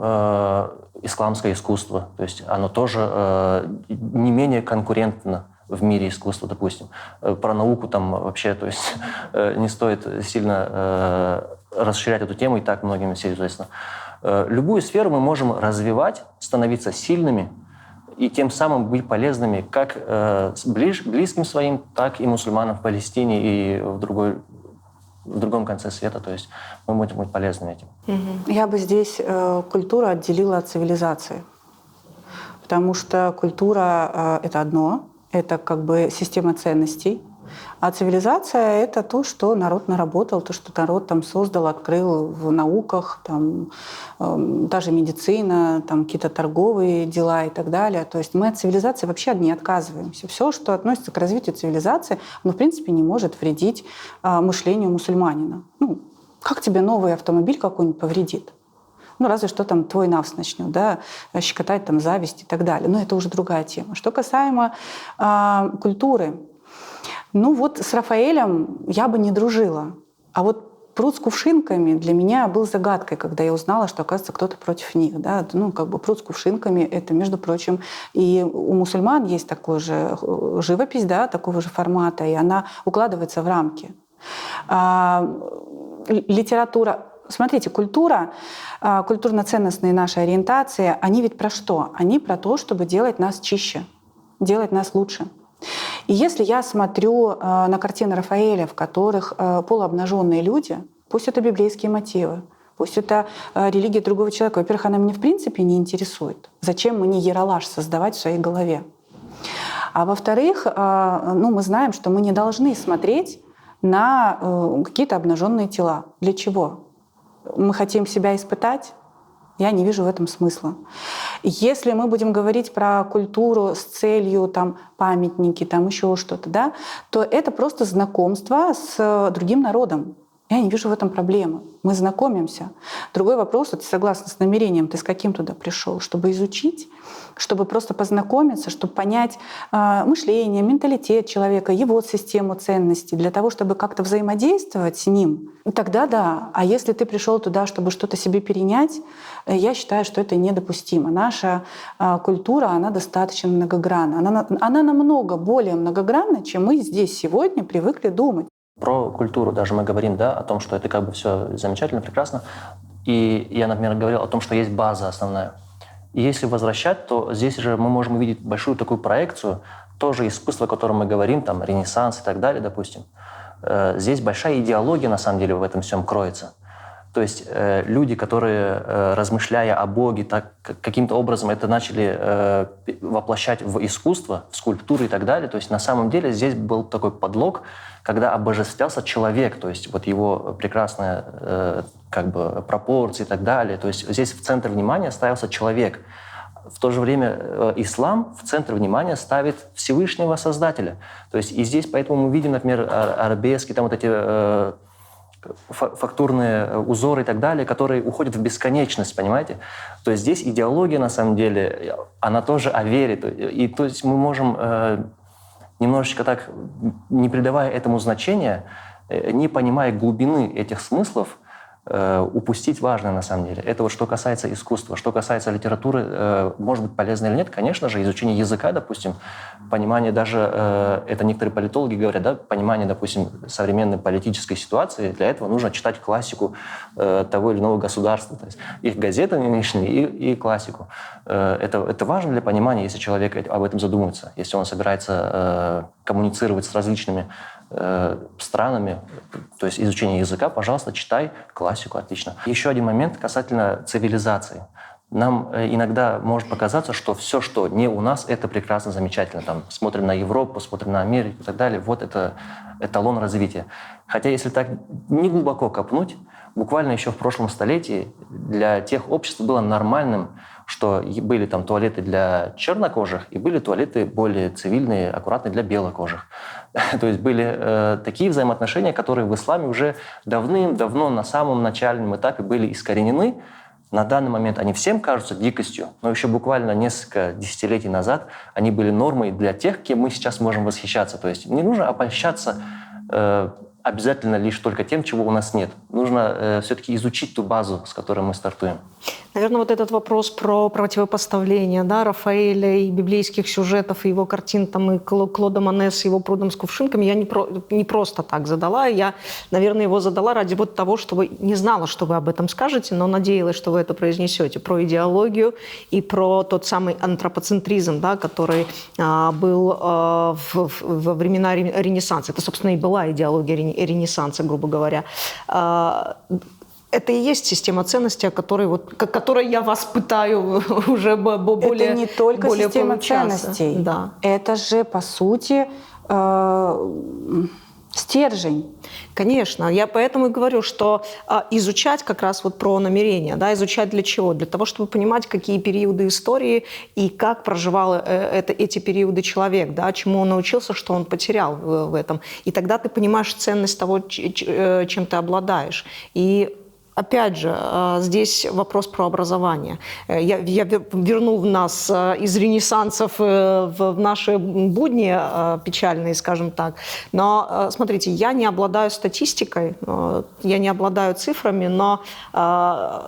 исламское искусство. То есть оно тоже не менее конкурентно в мире искусства, допустим. Про науку там вообще, то есть не стоит сильно расширять эту тему, и так многим все известно. Любую сферу мы можем развивать, становиться сильными и тем самым быть полезными как близким своим, так и мусульманам в Палестине и в другом конце света. То есть мы будем быть полезными этим. Я бы здесь культуру отделила от цивилизации. Потому что культура — это одно, это как бы система ценностей. А цивилизация — это то, что народ наработал, то, что народ там создал, открыл в науках, там, даже медицина, там, какие-то торговые дела и так далее. То есть мы от цивилизации вообще не отказываемся. Все, что относится к развитию цивилизации, оно, в принципе, не может вредить мышлению мусульманина. Ну, как тебе новый автомобиль какой-нибудь повредит? Ну, разве что там твой навс начнет, да, щекотать там зависть и так далее. Но это уже другая тема. Что касаемо культуры, ну вот с Рафаэлем я бы не дружила. А вот пруд с кувшинками для меня был загадкой, когда я узнала, что, оказывается, кто-то против них. Да? Ну, как бы пруд с кувшинками — это, между прочим, и у мусульман есть такой же живопись, да, такого же формата, и она укладывается в рамки. Литература. Смотрите, культура, культурно-ценностные наши ориентации, они ведь про что? Они про то, чтобы делать нас чище, делать нас лучше. И если я смотрю на картины Рафаэля, в которых полуобнаженные люди, пусть это библейские мотивы, пусть это религия другого человека, во-первых, она меня в принципе не интересует. Зачем мне ералаш создавать в своей голове? А во-вторых, мы знаем, что мы не должны смотреть на какие-то обнаженные тела. Для чего? Мы хотим себя испытать? Я не вижу в этом смысла. Если мы будем говорить про культуру с целью там, памятники, там еще что-то, да, то это просто знакомство с другим народом. Я не вижу в этом проблемы. Мы знакомимся. Другой вопрос, вот, согласно с намерением, ты с каким туда пришел? Чтобы изучить, чтобы просто познакомиться, чтобы понять мышление, менталитет человека, его систему ценностей, для того, чтобы как-то взаимодействовать с ним, тогда да. А если ты пришел туда, чтобы что-то себе перенять, я считаю, что это недопустимо. Наша культура, она достаточно многогранна. Она намного более многогранна, чем мы здесь сегодня привыкли думать. Про культуру даже мы говорим, да, о том, что это как бы все замечательно, прекрасно. И я, например, говорил о том, что есть база основная. И если возвращать, то здесь же мы можем увидеть большую такую проекцию, тоже искусство, о котором мы говорим, там, Ренессанс и так далее, допустим. Здесь большая идеология, на самом деле, в этом всем кроется. То есть люди, которые, размышляя о Боге, так, каким-то образом это начали воплощать в искусство, в скульптуры и так далее. То есть на самом деле здесь был такой подлог, когда обожествлялся человек, то есть вот его прекрасная как бы пропорции и так далее. То есть здесь в центр внимания ставился человек. В то же время ислам в центр внимания ставит Всевышнего Создателя. То есть и здесь поэтому мы видим, например, арабески, там вот эти фактурные узоры и так далее, которые уходят в бесконечность, понимаете? То есть здесь идеология, на самом деле, она тоже о вере. И то есть мы можем немножечко так, не придавая этому значения, не понимая глубины этих смыслов, упустить важное на самом деле. Это вот что касается искусства. Что касается литературы, может быть полезно или нет, конечно же, изучение языка, допустим, понимание даже, это некоторые политологи говорят, да, понимание, допустим, современной политической ситуации, для этого нужно читать классику того или иного государства, то есть их газеты нынешние и классику. Это важно для понимания, если человек об этом задумывается, если он собирается коммуницировать с различными странами, то есть изучение языка, пожалуйста, читай классику, отлично. Еще один момент касательно цивилизации. Нам иногда может показаться, что все, что не у нас, это прекрасно, замечательно. Там, смотрим на Европу, смотрим на Америку и так далее. Вот это эталон развития. Хотя, если так не глубоко копнуть, буквально еще в прошлом столетии для тех обществ было нормальным, что были там туалеты для чернокожих и были туалеты более цивильные, аккуратные для белокожих. То есть были такие взаимоотношения, которые в исламе уже давным-давно на самом начальном этапе были искоренены. На данный момент они всем кажутся дикостью, но еще буквально несколько десятилетий назад они были нормой для тех, кем мы сейчас можем восхищаться. То есть не нужно обольщаться обязательно лишь только тем, чего у нас нет. Нужно все-таки изучить ту базу, с которой мы стартуем. Наверное, вот этот вопрос про противопоставление, да, Рафаэля и библейских сюжетов, и его картин, там, и Клода Моне с его прудом с кувшинками, я не просто так задала. Я, наверное, его задала ради вот того, чтобы не знала, что вы об этом скажете, но надеялась, что вы это произнесете. Про идеологию и про тот самый антропоцентризм, да, который был во времена Ренессанса. Это, собственно, и была идеология Ренессанса, грубо говоря. Это и есть система ценностей, которой я вас пытаю уже более Это не только более система получаса. ценностей. Да. Это же, по сути, стержень. Конечно. Я поэтому и говорю, что изучать как раз вот про намерения, да, изучать для чего? Для того, чтобы понимать, какие периоды истории и как проживал эти периоды человек, да, чему он научился, что он потерял в этом. И тогда ты понимаешь ценность того, чем ты обладаешь. И опять же, здесь вопрос про образование. Я верну нас из Ренессансов в наши будни печальные, скажем так. Но, смотрите, я не обладаю статистикой, я не обладаю цифрами, но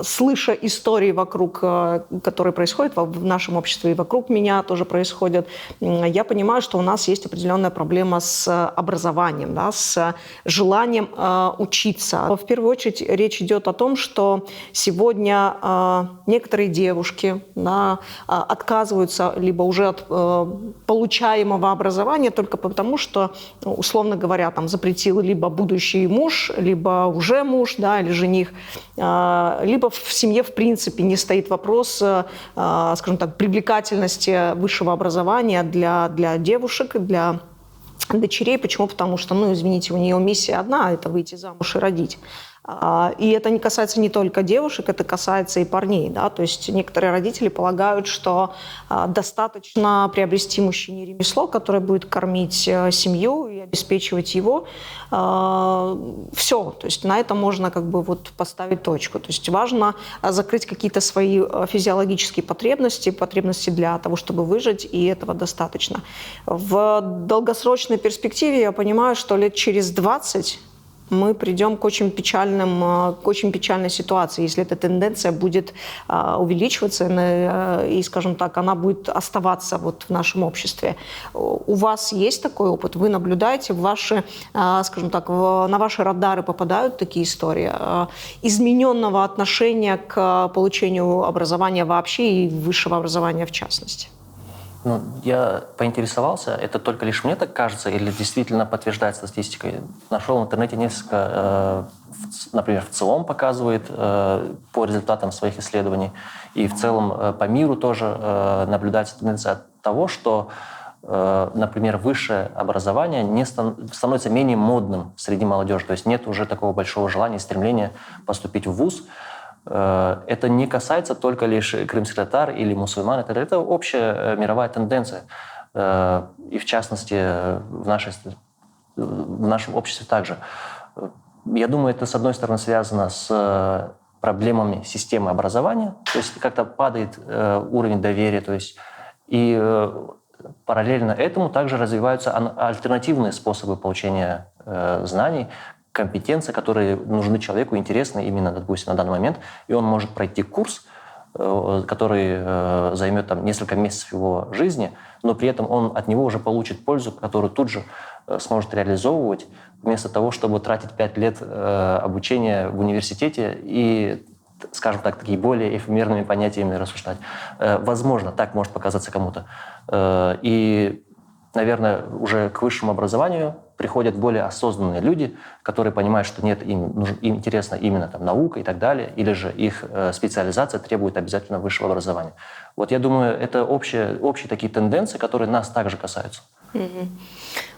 слыша истории вокруг, которые происходят в нашем обществе и вокруг меня тоже происходят, я понимаю, что у нас есть определенная проблема с образованием, да, с желанием учиться. В первую очередь речь идет о том, что сегодня некоторые девушки отказываются либо уже от получаемого образования только потому, что, условно говоря, там запретил либо будущий муж, либо уже муж, да, или жених, либо в семье в принципе не стоит вопрос, скажем так, привлекательности высшего образования для девушек, для дочерей. Почему? Потому что, извините, у нее миссия одна – это выйти замуж и родить. И это не касается не только девушек, это касается и парней. Да? То есть некоторые родители полагают, что достаточно приобрести мужчине ремесло, которое будет кормить семью и обеспечивать его. Все. То есть на это можно поставить точку. То есть важно закрыть какие-то свои физиологические потребности для того, чтобы выжить, и этого достаточно. В долгосрочной перспективе я понимаю, что лет через 20 мы придем к очень печальной ситуации, если эта тенденция будет увеличиваться и, скажем так, она будет оставаться в нашем обществе. У вас есть такой опыт? Вы наблюдаете, скажем так, на ваши радары попадают такие истории измененного отношения к получению образования вообще и высшего образования в частности? Я поинтересовался, это только лишь мне так кажется или действительно подтверждает статистикой. Нашел в интернете несколько, например, в ЦИОМ показывает по результатам своих исследований, и в целом по миру тоже наблюдается тенденция того, что, например, высшее образование становится менее модным среди молодежи, то есть нет уже такого большого желания, стремления поступить в вуз. Это не касается только лишь крымских татар или мусульман. Это общая мировая тенденция. И в частности, в нашем обществе также. Я думаю, это, с одной стороны, связано с проблемами системы образования, то есть как-то падает уровень доверия, то есть и параллельно этому также развиваются альтернативные способы получения знаний, компетенции, которые нужны человеку, интересны именно, допустим, на данный момент, и он может пройти курс, который займет несколько месяцев его жизни, но при этом он от него уже получит пользу, которую тут же сможет реализовывать, вместо того, чтобы тратить 5 лет обучения в университете и, скажем так, такие более эфемерными понятиями рассуждать. Возможно, так может показаться кому-то. И, наверное, уже к высшему образованию приходят более осознанные люди, которые понимают, что нет, им интересна именно наука и так далее, или же их специализация требует обязательно высшего образования. Я думаю, это общие такие тенденции, которые нас также касаются. Угу.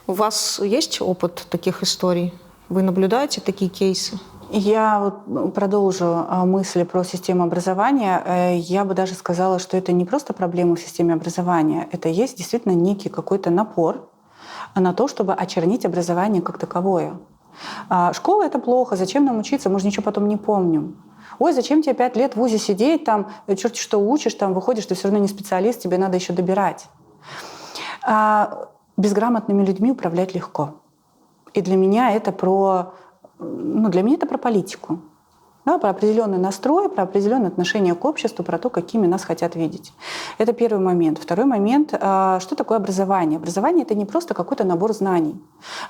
У вас есть опыт таких историй? Вы наблюдаете такие кейсы? Я продолжу мысли про систему образования. Я бы даже сказала, что это не просто проблема в системе образования, это есть действительно некий какой-то напор на то, чтобы очернить образование как таковое. Школа — это плохо, зачем нам учиться, мы же ничего потом не помним. Ой, зачем тебе 5 лет в вузе сидеть, черти что учишь, выходишь, ты все равно не специалист, тебе надо еще добирать. Безграмотными людьми управлять легко. И для меня это про политику. Да, про определенный настрой, про определенное отношение к обществу, про то, какими нас хотят видеть. Это первый момент. Второй момент, что такое образование? Образование — это не просто какой-то набор знаний.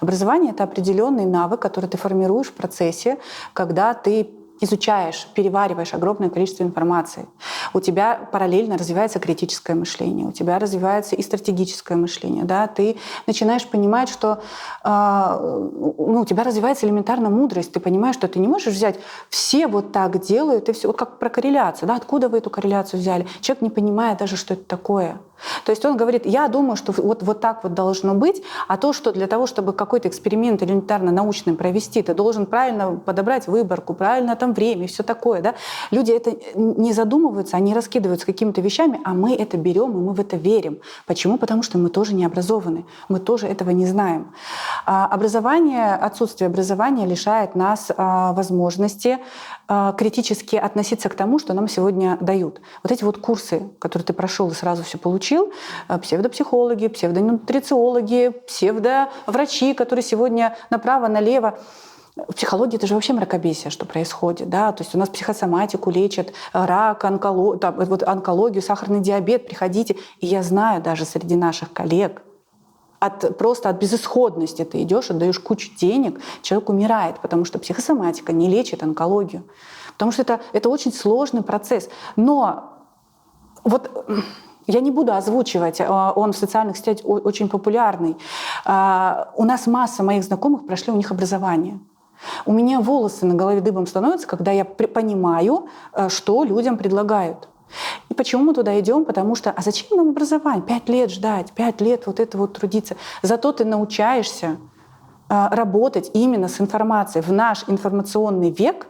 Образование — это определенный навык, который ты формируешь в процессе, когда ты изучаешь, перевариваешь огромное количество информации. У тебя параллельно развивается критическое мышление, у тебя развивается и стратегическое мышление. Да? Ты начинаешь понимать, что у тебя развивается элементарно мудрость. Ты понимаешь, что ты не можешь взять «все так делают», и все, как про корреляцию. Да? Откуда вы эту корреляцию взяли? Человек не понимает даже, что это такое. То есть он говорит, я думаю, что вот так должно быть, а то, что для того, чтобы какой-то эксперимент элементарно научный провести, ты должен правильно подобрать выборку, правильно время и все такое. Да? Люди это не задумываются, они раскидываются какими-то вещами, а мы это берем, и мы в это верим. Почему? Потому что мы тоже не образованы, мы тоже этого не знаем. Отсутствие образования лишает нас возможности критически относиться к тому, что нам сегодня дают. Эти курсы, которые ты прошел и сразу все получил, псевдопсихологи, псевдонутрициологи, псевдоврачи, которые сегодня направо-налево. В психологии это же вообще мракобесие, что происходит. Да? То есть у нас психосоматику лечат, рак, онкологию, сахарный диабет, приходите. И я знаю даже среди наших коллег просто от безысходности ты идешь, отдаешь кучу денег, человек умирает, потому что психосоматика не лечит онкологию. Потому что это очень сложный процесс. Но вот я не буду озвучивать, он в социальных сетях очень популярный. У нас масса моих знакомых прошли у них образование. У меня волосы на голове дыбом становятся, когда я понимаю, что людям предлагают. И почему мы туда идем? Потому что, а зачем нам образование? 5 лет ждать, 5 лет вот это вот трудиться. Зато ты научаешься работать именно с информацией. В наш информационный век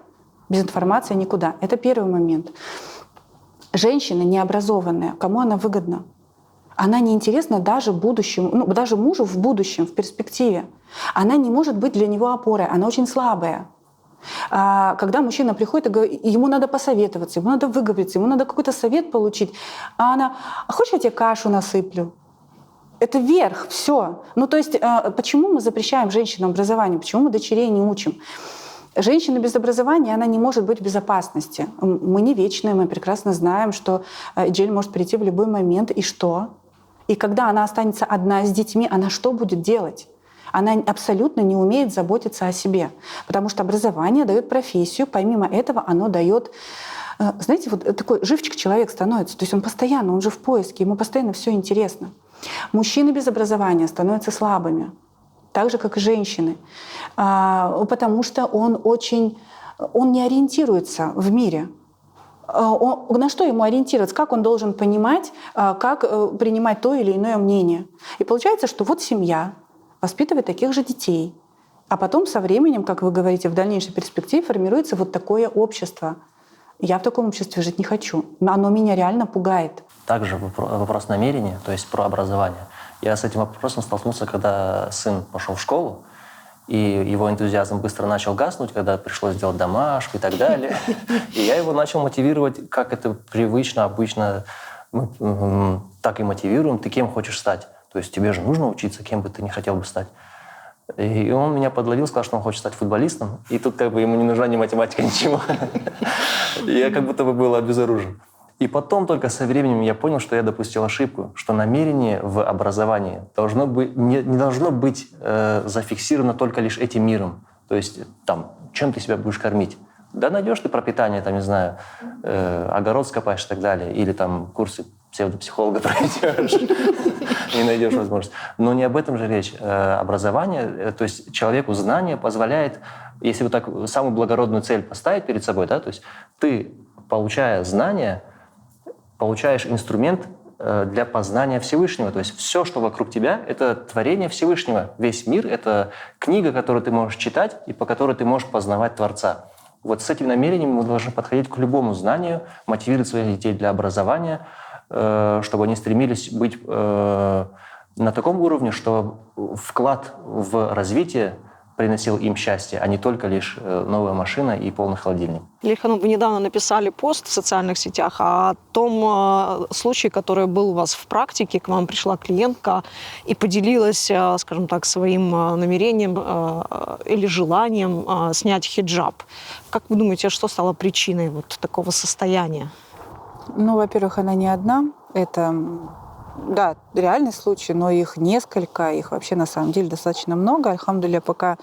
без информации никуда. Это первый момент. Женщина необразованная, кому она выгодна? Она неинтересна даже будущему, даже мужу в будущем, в перспективе. Она не может быть для него опорой, она очень слабая. Когда мужчина приходит, и ему надо посоветоваться, ему надо выговориться, ему надо какой-то совет получить, а она: «А хочешь, я тебе кашу насыплю?» Это верх, все. То есть почему мы запрещаем женщинам образование? Почему мы дочерей не учим? Женщина без образования, она не может быть в безопасности. Мы не вечные, мы прекрасно знаем, что Эджель может прийти в любой момент. И что? И когда она останется одна с детьми, она что будет делать? Она абсолютно не умеет заботиться о себе. Потому что образование дает профессию, помимо этого оно дает... Знаете, вот такой живчик человек становится. То есть он постоянно, он же в поиске, ему постоянно все интересно. Мужчины без образования становятся слабыми. Так же, как и женщины. Потому что он не ориентируется в мире. На что ему ориентироваться? Как он должен понимать, как принимать то или иное мнение? И получается, что вот семья воспитывает таких же детей. А потом со временем, как вы говорите, в дальнейшей перспективе формируется вот такое общество. Я в таком обществе жить не хочу. Оно меня реально пугает. Также вопрос намерения, то есть про образование. Я с этим вопросом столкнулся, когда сын пошел в школу, и его энтузиазм быстро начал гаснуть, когда пришлось делать домашку и так далее. И я его начал мотивировать, как это привычно, обычно. Мы так и мотивируем. Ты кем хочешь стать? То есть тебе же нужно учиться, кем бы ты не хотел бы стать. И он меня подловил, сказал, что он хочет стать футболистом. И тут как бы ему не нужна ни математика, ничего. Я как будто бы был обезоружен. И потом только со временем я понял, что я допустил ошибку, что намерение в образовании не должно быть зафиксировано только лишь этим миром. То есть чем ты себя будешь кормить? Да найдешь ты пропитание, не знаю, огород скопаешь и так далее, или курсы псевдопсихолога пройдешь и найдешь возможность. Но не об этом же речь. Образование, то есть человеку знание позволяет, если вот так самую благородную цель поставить перед собой, то есть ты, получая знания, получаешь инструмент для познания Всевышнего. То есть все, что вокруг тебя, это творение Всевышнего. Весь мир — это книга, которую ты можешь читать и по которой ты можешь познавать Творца. Вот с этим намерением мы должны подходить к любому знанию, мотивировать своих детей для образования, чтобы они стремились быть на таком уровне, что вклад в развитие приносил им счастье, а не только лишь новая машина и полный холодильник. Ильхан, вы недавно написали пост в социальных сетях о том случае, который был у вас в практике. К вам пришла клиентка и поделилась, скажем так, своим намерением или желанием снять хиджаб. Как вы думаете, что стало причиной вот такого состояния? Во-первых, она не одна. Это... Да, реальный случай, но их несколько, их вообще на самом деле достаточно много. Альхамдулилля, пока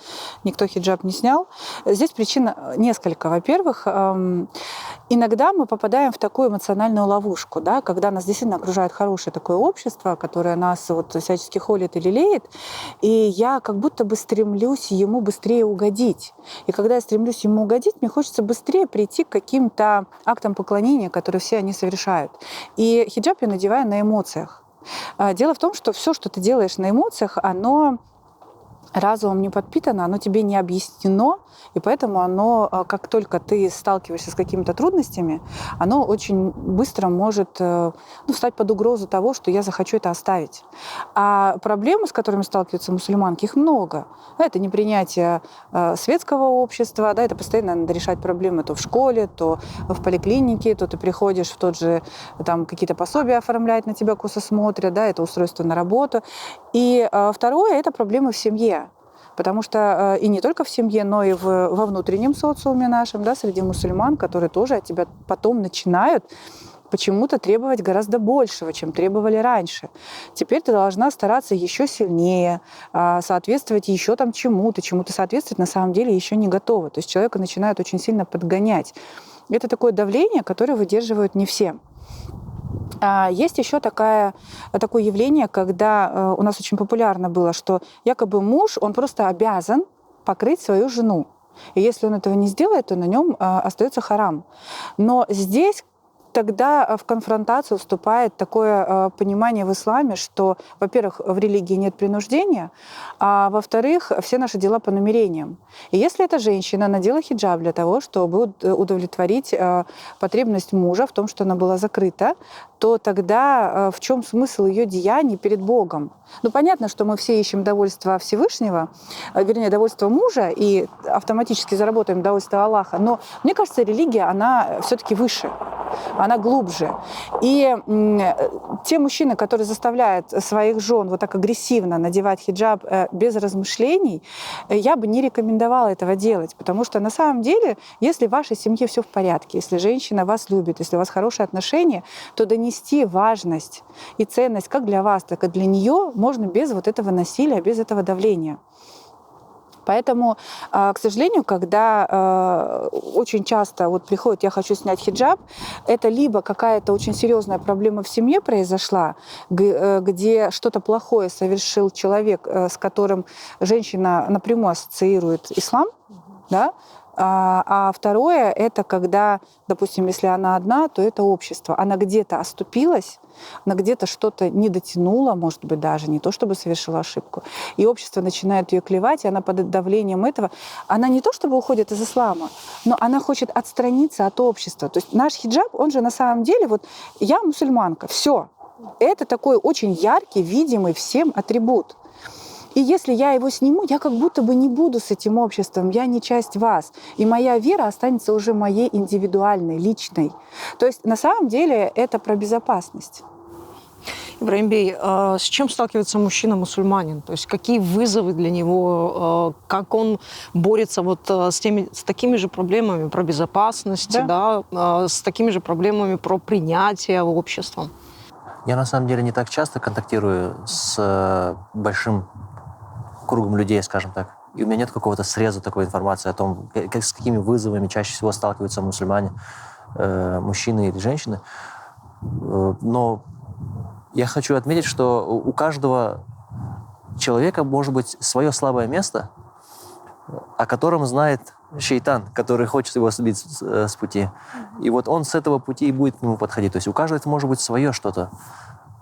никто хиджаб не снял. Здесь причин несколько. Во-первых, иногда мы попадаем в такую эмоциональную ловушку, да, когда нас действительно окружает хорошее такое общество, которое нас всячески холит и лелеет, и я как будто бы стремлюсь ему быстрее угодить. И когда я стремлюсь ему угодить, мне хочется быстрее прийти к каким-то актам поклонения, которые все они совершают. И хиджаб я надеваю на эмоциях. Дело в том, что все, что ты делаешь на эмоциях, оно разумом не подпитано, оно тебе не объяснено, и поэтому оно, как только ты сталкиваешься с какими-то трудностями, оно очень быстро может встать под угрозу того, что я захочу это оставить. А проблемы, с которыми сталкиваются мусульманки, их много. Это непринятие светского общества, да, это постоянно надо решать проблемы то в школе, то в поликлинике, то ты приходишь в тот же, какие-то пособия оформлять, на тебя косо смотрят, да, это устройство на работу. И второе — это проблемы в семье. Потому что и не только в семье, но и во внутреннем социуме нашем, да, среди мусульман, которые тоже от тебя потом начинают почему-то требовать гораздо большего, чем требовали раньше. Теперь ты должна стараться еще сильнее, соответствовать еще там чему-то соответствовать на самом деле еще не готова. То есть человека начинают очень сильно подгонять. Это такое давление, которое выдерживают не все. Есть еще такое явление, когда у нас очень популярно было, что якобы муж, он просто обязан покрыть свою жену. И если он этого не сделает, то на нем остается харам. Но здесь тогда в конфронтацию вступает такое понимание в исламе, что, во-первых, в религии нет принуждения, а во-вторых, все наши дела по намерениям. И если эта женщина надела хиджаб для того, чтобы удовлетворить потребность мужа в том, что она была закрыта, то тогда в чем смысл ее деяний перед Богом? Ну, понятно, что мы все ищем довольство Всевышнего, вернее, довольство мужа, и автоматически заработаем довольство Аллаха. Но мне кажется, религия, она все-таки выше, она глубже. И те мужчины, которые заставляют своих жен вот так агрессивно надевать хиджаб без размышлений, я бы не рекомендовала этого делать, потому что на самом деле, если в вашей семье все в порядке, если женщина вас любит, если у вас хорошие отношения, то донести важность и ценность как для вас, так и для нее можно без вот этого насилия, без этого давления. Поэтому, к сожалению, когда очень часто вот приходит «я хочу снять хиджаб», это либо какая-то очень серьезная проблема в семье произошла, где что-то плохое совершил человек, с которым женщина напрямую ассоциирует ислам, да? А второе — это когда, допустим, если она одна, то это общество. Она где-то оступилась, она где-то что-то не дотянула, может быть, даже не то, чтобы совершила ошибку. И общество начинает ее клевать, и она под давлением этого, она не то чтобы уходит из ислама, но она хочет отстраниться от общества. То есть наш хиджаб, он же на самом деле, вот я мусульманка, все. Это такой очень яркий, видимый всем атрибут. И если я его сниму, я как будто бы не буду с этим обществом, я не часть вас. И моя вера останется уже моей индивидуальной, личной. То есть на самом деле это про безопасность. Ибрагим Бей, с чем сталкивается мужчина-мусульманин? То есть какие вызовы для него, как он борется вот с такими же проблемами про безопасность, да, с такими же проблемами про принятие обществом? Я на самом деле не так часто контактирую с большим кругом людей, скажем так. И у меня нет какого-то среза такой информации о том, с какими вызовами чаще всего сталкиваются мусульмане, мужчины или женщины. Но я хочу отметить, что у каждого человека может быть свое слабое место, о котором знает шейтан, который хочет его сбить с пути. И вот он с этого пути и будет к нему подходить. То есть у каждого это может быть свое что-то.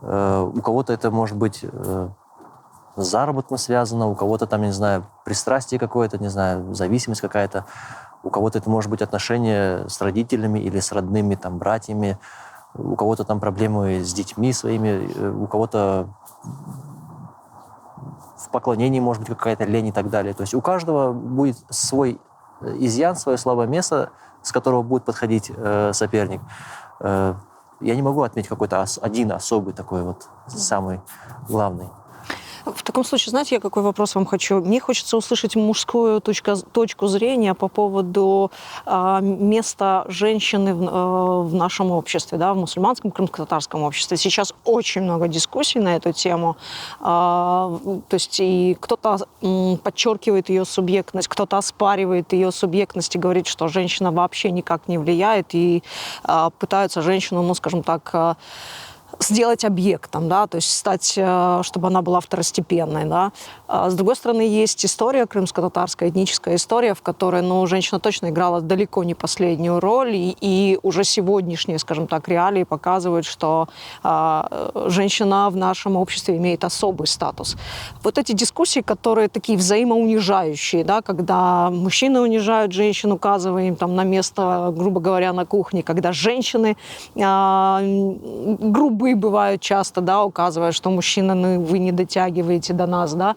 У кого-то это может быть с заработком связано, у кого-то там, не знаю, пристрастие какое-то, не знаю, зависимость какая-то. У кого-то это может быть отношения с родителями или с родными там братьями. У кого-то там проблемы с детьми своими, у кого-то в поклонении может быть какая-то лень и так далее. То есть у каждого будет свой изъян, свое слабое место, с которого будет подходить соперник. Я не могу отметить какой-то один особый такой вот самый главный. В таком случае, знаете, я какой вопрос вам хочу? Мне хочется услышать мужскую точку зрения по поводу места женщины в нашем обществе, да, в мусульманском крымско-татарском обществе. Сейчас очень много дискуссий на эту тему. То есть и кто-то подчеркивает ее субъектность, кто-то оспаривает ее субъектность и говорит, что женщина вообще никак не влияет, и пытаются женщину, ну, скажем так, сделать объектом, да, то есть стать, чтобы она была второстепенной, да. С другой стороны, есть история, крымско-татарская этническая история, в которой, ну, женщина точно играла далеко не последнюю роль, и уже сегодняшние, скажем так, реалии показывают, что женщина в нашем обществе имеет особый статус. Вот эти дискуссии, которые такие взаимоунижающие, да, когда мужчины унижают женщин, указывая им там на место, грубо говоря, на кухне, когда женщины грубые бывают часто, да, указывая, что мужчина, ну, вы не дотягиваете до нас, да.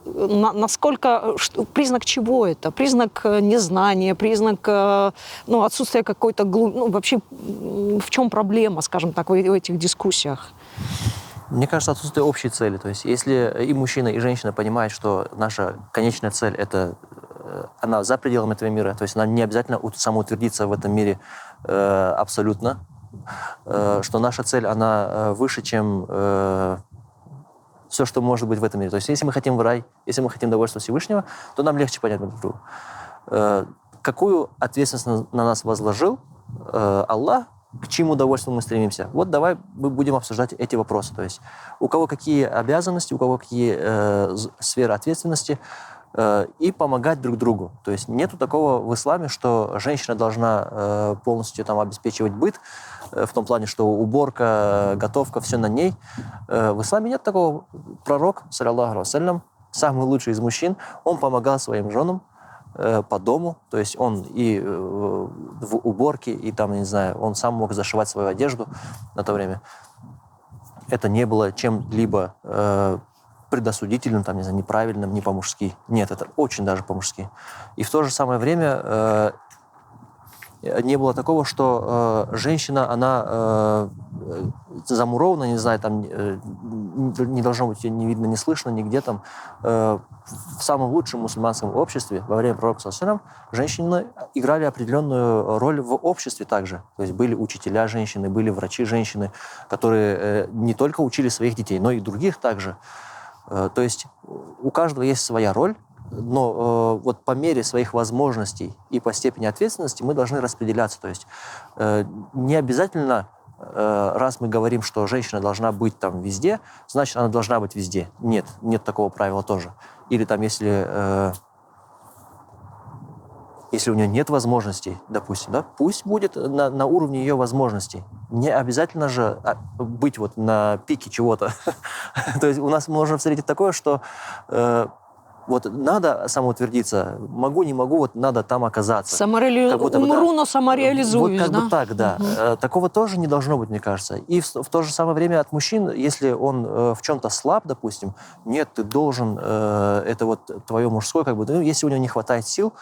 Насколько, признак чего это? Признак незнания, признак, ну, отсутствия какой-то, ну, вообще, в чем проблема, скажем так, в этих дискуссиях? Мне кажется, отсутствие общей цели. То есть если и мужчина, и женщина понимают, что наша конечная цель — это она за пределами этого мира, то есть она не обязательно самоутвердиться в этом мире абсолютно, что наша цель, она выше, чем все, что может быть в этом мире. То есть если мы хотим в рай, если мы хотим довольства Всевышнего, то нам легче понять друг друга. Какую ответственность на нас возложил Аллах, к чему удовольствию мы стремимся. Вот давай мы будем обсуждать эти вопросы. То есть у кого какие обязанности, у кого какие сферы ответственности, и помогать друг другу. То есть нету такого в исламе, что женщина должна полностью там обеспечивать быт, в том плане, что уборка, готовка, все на ней. В исламе нет такого. Пророк, саллаллаху алейхи вассалям, самый лучший из мужчин, он помогал своим женам по дому, то есть он и в уборке, и там, не знаю, он сам мог зашивать свою одежду на то время. Это не было чем-либо предосудительным, там, не знаю, неправильным, не по-мужски. Нет, это очень даже по-мужски. И в то же самое время не было такого, что женщина, она замурована, не знаю, там не должно быть не видно, не слышно нигде там. В самом лучшем мусульманском обществе во время пророка ﷺ женщины играли определенную роль в обществе также. То есть были учителя женщины, были врачи женщины, которые не только учили своих детей, но и других также. То есть у каждого есть своя роль, но вот по мере своих возможностей и по степени ответственности мы должны распределяться. То есть не обязательно, раз мы говорим, что женщина должна быть там везде, значит, она должна быть везде. Нет, нет такого правила тоже. Или там, если у нее нет возможностей, допустим, да, пусть будет на уровне ее возможностей. Не обязательно же быть вот на пике чего-то. То есть у нас можно встретить такое, что вот надо самоутвердиться, могу, не могу, вот надо там оказаться. Умру, но самореализуюсь, вот как да? бы так, да. Угу. Такого тоже не должно быть, мне кажется. И в то же самое время от мужчин, если он в чем-то слаб, допустим, нет, ты должен, это вот твое мужское, как бы, ну, если у него не хватает сил,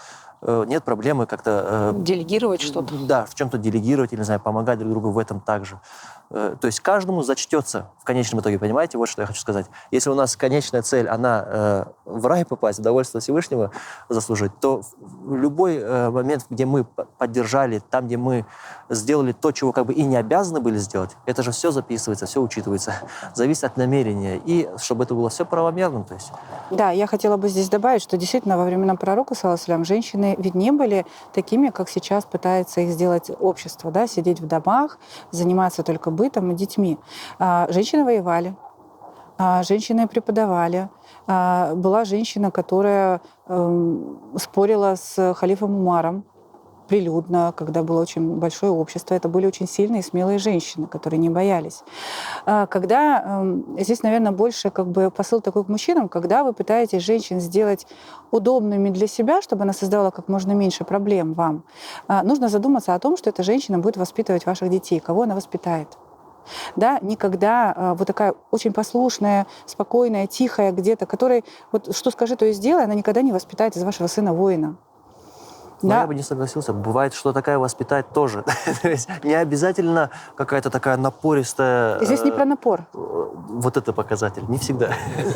нет проблемы как-то... Делегировать что-то. Да, в чем-то делегировать, или, не знаю, помогать друг другу в этом также. То есть каждому зачтется в конечном итоге, понимаете? Вот что я хочу сказать. Если у нас конечная цель, она в рай попасть, удовольствие Всевышнего заслужить, то в любой момент, где мы поддержали, там, где мы сделали то, чего как бы и не обязаны были сделать, это же все записывается, все учитывается. Зависит от намерения. И чтобы это было все правомерным. То есть. Да, я хотела бы здесь добавить, что действительно во времена пророка, саллаллаху алейхи, женщины ведь не были такими, как сейчас пытается их сделать общество, да, сидеть в домах, заниматься только бытом и детьми. Женщины воевали, женщины преподавали. Была женщина, которая спорила с халифом Умаром прилюдно, когда было очень большое общество. Это были очень сильные и смелые женщины, которые не боялись. Когда здесь, наверное, больше как бы посыл такой к мужчинам, когда вы пытаетесь женщин сделать удобными для себя, чтобы она создавала как можно меньше проблем вам, нужно задуматься о том, что эта женщина будет воспитывать ваших детей. Кого она воспитает? Да, никогда вот такая очень послушная, спокойная, тихая где-то, которая вот что скажи, то и сделай, она никогда не воспитает из вашего сына воина. Но Да. я бы не согласился. Бывает, что такая воспитать тоже. То есть не обязательно какая-то такая напористая... Здесь не про напор. Вот это показатель. Не всегда.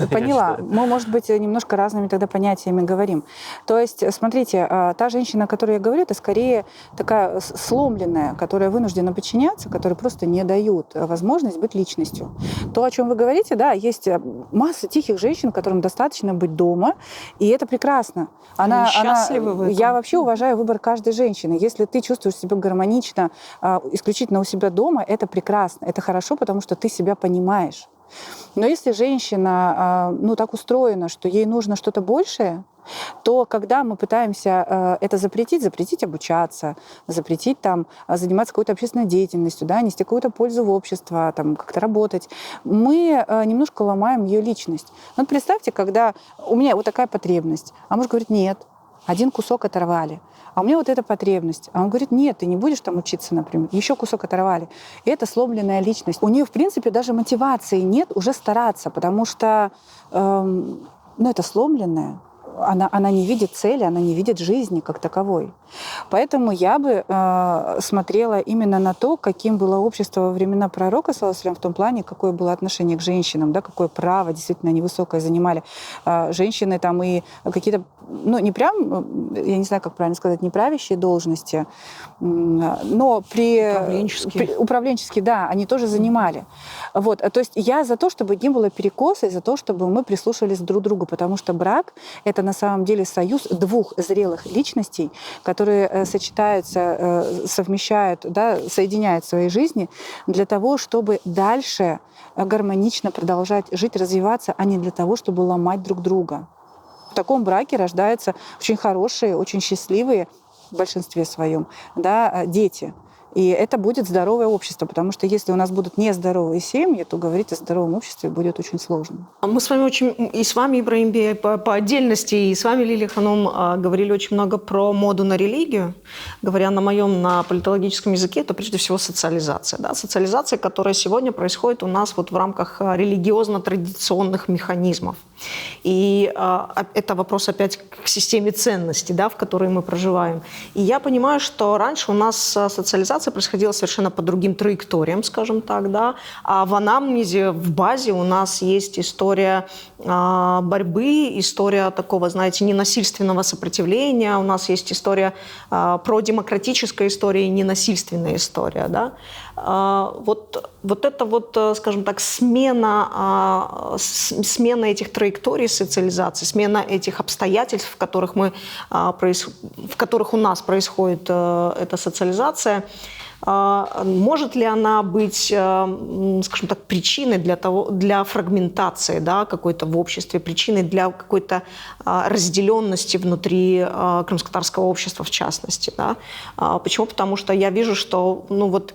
Поняла. Мы, может быть, немножко разными тогда понятиями говорим. То есть, смотрите, та женщина, о которой я говорю, это скорее такая сломленная, которая вынуждена подчиняться, которой просто не дают возможность быть личностью. То, о чем вы говорите, да, есть масса тихих женщин, которым достаточно быть дома, и это прекрасно. Они счастливы в этом. Я вообще уважаю выбор каждой женщины. Если ты чувствуешь себя гармонично, исключительно у себя дома, это прекрасно, это хорошо, потому что ты себя понимаешь. Но если женщина так устроена, что ей нужно что-то большее, то когда мы пытаемся это запретить обучаться, запретить там, заниматься какой-то общественной деятельностью, да, нести какую-то пользу в общество, там, как-то работать, мы немножко ломаем ее личность. Вот представьте, когда у меня вот такая потребность, а муж говорит, нет, один кусок оторвали. А у меня вот эта потребность. А он говорит, нет, ты не будешь там учиться, например. Еще кусок оторвали. И это сломленная личность. У нее, в принципе, даже мотивации нет уже стараться, потому что это сломленная. Она не видит цели, она не видит жизни как таковой. Поэтому я бы смотрела именно на то, каким было общество во времена пророка, саллаллаху алейхи, в том плане, какое было отношение к женщинам, да, какое право действительно невысокое занимали женщины там, и какие-то ну, не прям, я не знаю, как правильно сказать, не правящие должности, но управленческие, да, они тоже занимали. Вот. То есть я за то, чтобы не было перекоса, и за то, чтобы мы прислушивались друг к другу, потому что брак — это на самом деле союз двух зрелых личностей, которые сочетаются, совмещают, да, соединяют свои жизни для того, чтобы дальше гармонично продолжать жить, развиваться, а не для того, чтобы ломать друг друга. В таком браке рождаются очень хорошие, очень счастливые, в большинстве своем, да, дети. И это будет здоровое общество, потому что если у нас будут нездоровые семьи, то говорить о здоровом обществе будет очень сложно. Мы с вами и с вами, Ибраим Бей, по отдельности, и с вами, Лилия Ханум, говорили очень много про моду на религию. Говоря на политологическом языке, это прежде всего социализация. Да? Социализация, которая сегодня происходит у нас вот в рамках религиозно-традиционных механизмов. И это вопрос опять к системе ценностей, да, в которой мы проживаем. И я понимаю, что раньше у нас социализация происходила совершенно по другим траекториям, скажем так, да. А в анамнезе, в базе у нас есть история борьбы, история такого, знаете, ненасильственного сопротивления, у нас есть история продемократическая история и ненасильственная история, да. Вот это вот, скажем так, смена этих траекторий социализации, смена этих обстоятельств, в которых у нас происходит эта социализация, может ли она быть, скажем так, причиной для фрагментации, да, какой-то в обществе, причиной для какой-то разделенности внутри крымско-татарского общества в частности? Да? Почему? Потому что я вижу, что вот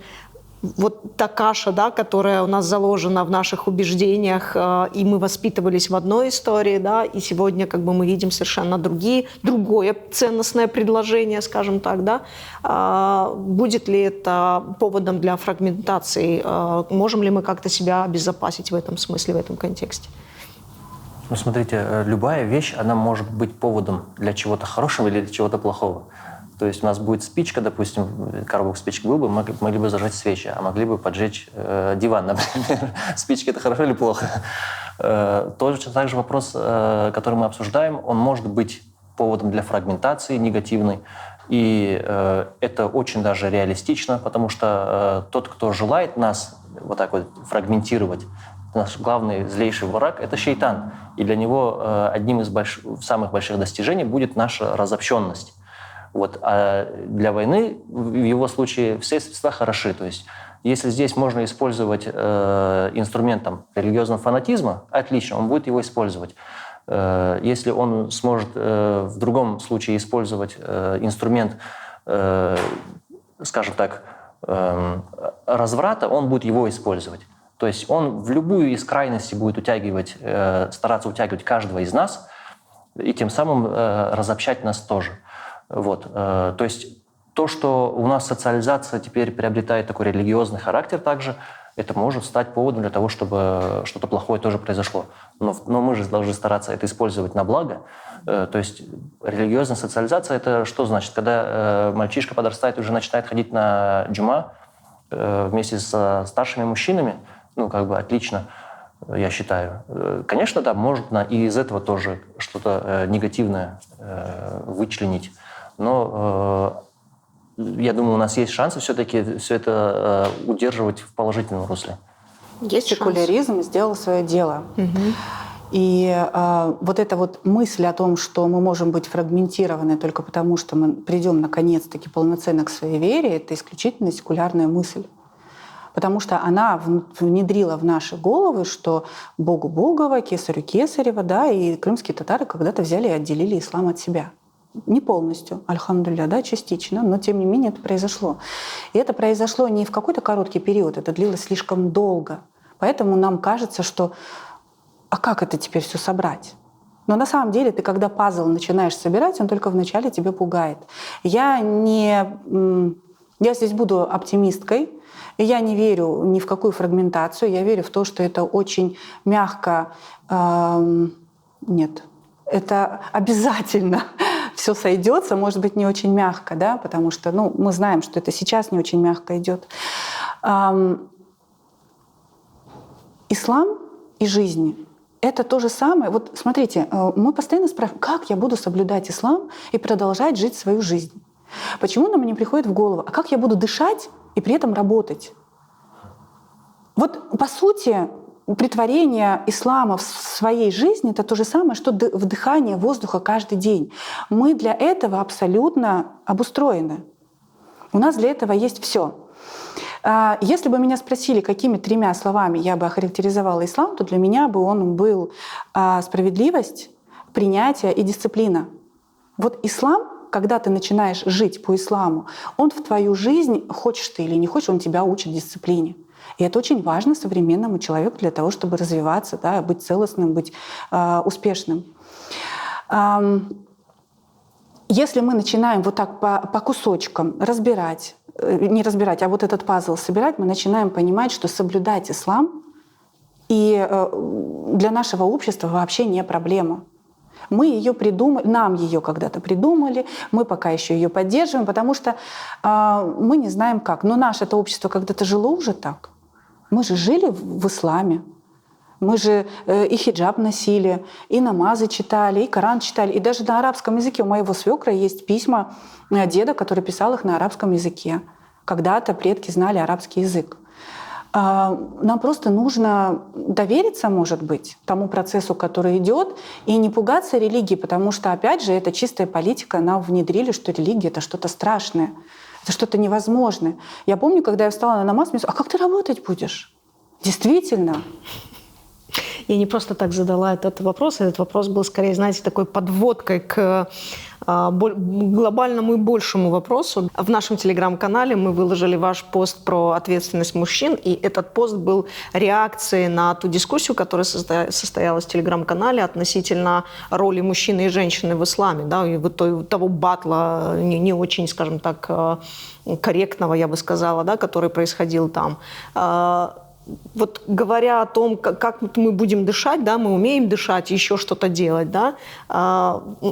та каша, да, которая у нас заложена в наших убеждениях, и мы воспитывались в одной истории, да, и сегодня как бы мы видим совершенно другое ценностное предложение, скажем так, да. Будет ли это поводом для фрагментации? Можем ли мы как-то себя обезопасить в этом смысле, в этом контексте? Ну, смотрите, любая вещь, она может быть поводом для чего-то хорошего или для чего-то плохого. То есть у нас будет спичка, допустим, коробок спичек был бы, мы могли бы зажечь свечи, а могли бы поджечь диван, например. Спички — это хорошо или плохо? Точно так же вопрос, который мы обсуждаем, он может быть поводом для фрагментации негативной. И это очень даже реалистично, потому что тот, кто желает нас вот так вот фрагментировать, наш главный злейший враг — это шейтан. И для него одним из самых больших достижений будет наша разобщенность. Вот. А для войны в его случае все средства хороши. То есть если здесь можно использовать инструмент религиозного фанатизма, отлично, он будет его использовать. Если он сможет в другом случае использовать инструмент, скажем так, разврата, он будет его использовать. То есть он в любую из крайностей будет стараться утягивать каждого из нас и тем самым разобщать нас тоже. Вот. То есть то, что у нас социализация теперь приобретает такой религиозный характер также, это может стать поводом для того, чтобы что-то плохое тоже произошло. Но мы же должны стараться это использовать на благо. То есть религиозная социализация — это что значит? Когда мальчишка подрастает и уже начинает ходить на джума вместе с старшими мужчинами, отлично, я считаю. Конечно, да, можно и из этого тоже что-то негативное вычленить. Но я думаю, у нас есть шансы все-таки все это удерживать в положительном русле. Есть секуляризм сделал свое дело. Угу. И вот эта вот мысль о том, что мы можем быть фрагментированы только потому, что мы придем наконец-таки полноценно к своей вере, это исключительно секулярная мысль. Потому что она внедрила в наши головы, что Богу Богово, Кесарю Кесарева, да, и крымские татары когда-то взяли и отделили ислам от себя. Не полностью, альхамдулилля, да, частично, но тем не менее это произошло. И это произошло не в какой-то короткий период, это длилось слишком долго. Поэтому нам кажется, что а как это теперь все собрать? Но на самом деле ты, когда пазл начинаешь собирать, он только вначале тебя пугает. Я здесь буду оптимисткой, и я не верю ни в какую фрагментацию, я верю в то, что это очень мягко... Нет, это обязательно все сойдется, может быть, не очень мягко, да, потому что мы знаем, что это сейчас не очень мягко идет. Ислам и жизнь это то же самое. Вот смотрите, мы постоянно спрашиваем, как я буду соблюдать ислам и продолжать жить свою жизнь? Почему нам не приходит в голову, а как я буду дышать и при этом работать? Вот по сути претворение ислама в своей жизни — это то же самое, что вдыхание воздуха каждый день. Мы для этого абсолютно обустроены. У нас для этого есть все. Если бы меня спросили, какими 3 словами я бы охарактеризовала ислам, то для меня бы он был справедливость, принятие и дисциплина. Вот ислам, когда ты начинаешь жить по исламу, он в твою жизнь, хочешь ты или не хочешь, он тебя учит дисциплине. И это очень важно современному человеку для того, чтобы развиваться, да, быть целостным, быть успешным. Если мы начинаем вот так по кусочкам разбирать, не разбирать, а вот этот пазл собирать, мы начинаем понимать, что соблюдать ислам и для нашего общества вообще не проблема. Мы ее придумали, нам ее когда-то придумали, мы пока еще ее поддерживаем, потому что мы не знаем как. Но наше это общество когда-то жило уже так. Мы же жили в исламе. Мы же и хиджаб носили, и намазы читали, и Коран читали. И даже на арабском языке у моего свекра есть письма деда, который писал их на арабском языке. Когда-то предки знали арабский язык. Нам просто нужно довериться, может быть, тому процессу, который идет, и не пугаться религии, потому что, опять же, это чистая политика. Нам внедрили, что религия — это что-то страшное, это что-то невозможное. Я помню, когда я встала на намаз, мне сказали: а как ты работать будешь? Действительно. Я не просто так задала этот вопрос. Этот вопрос был скорее, знаете, такой подводкой к глобальному и большему вопросу. В нашем телеграм-канале мы выложили ваш пост про ответственность мужчин, и этот пост был реакцией на ту дискуссию, которая состоялась в телеграм-канале относительно роли мужчины и женщины в исламе, да, и вот того батла не очень, скажем так, корректного, я бы сказала, да, который происходил там. Вот говоря о том, как мы будем дышать, да, мы умеем дышать, еще что-то делать, да,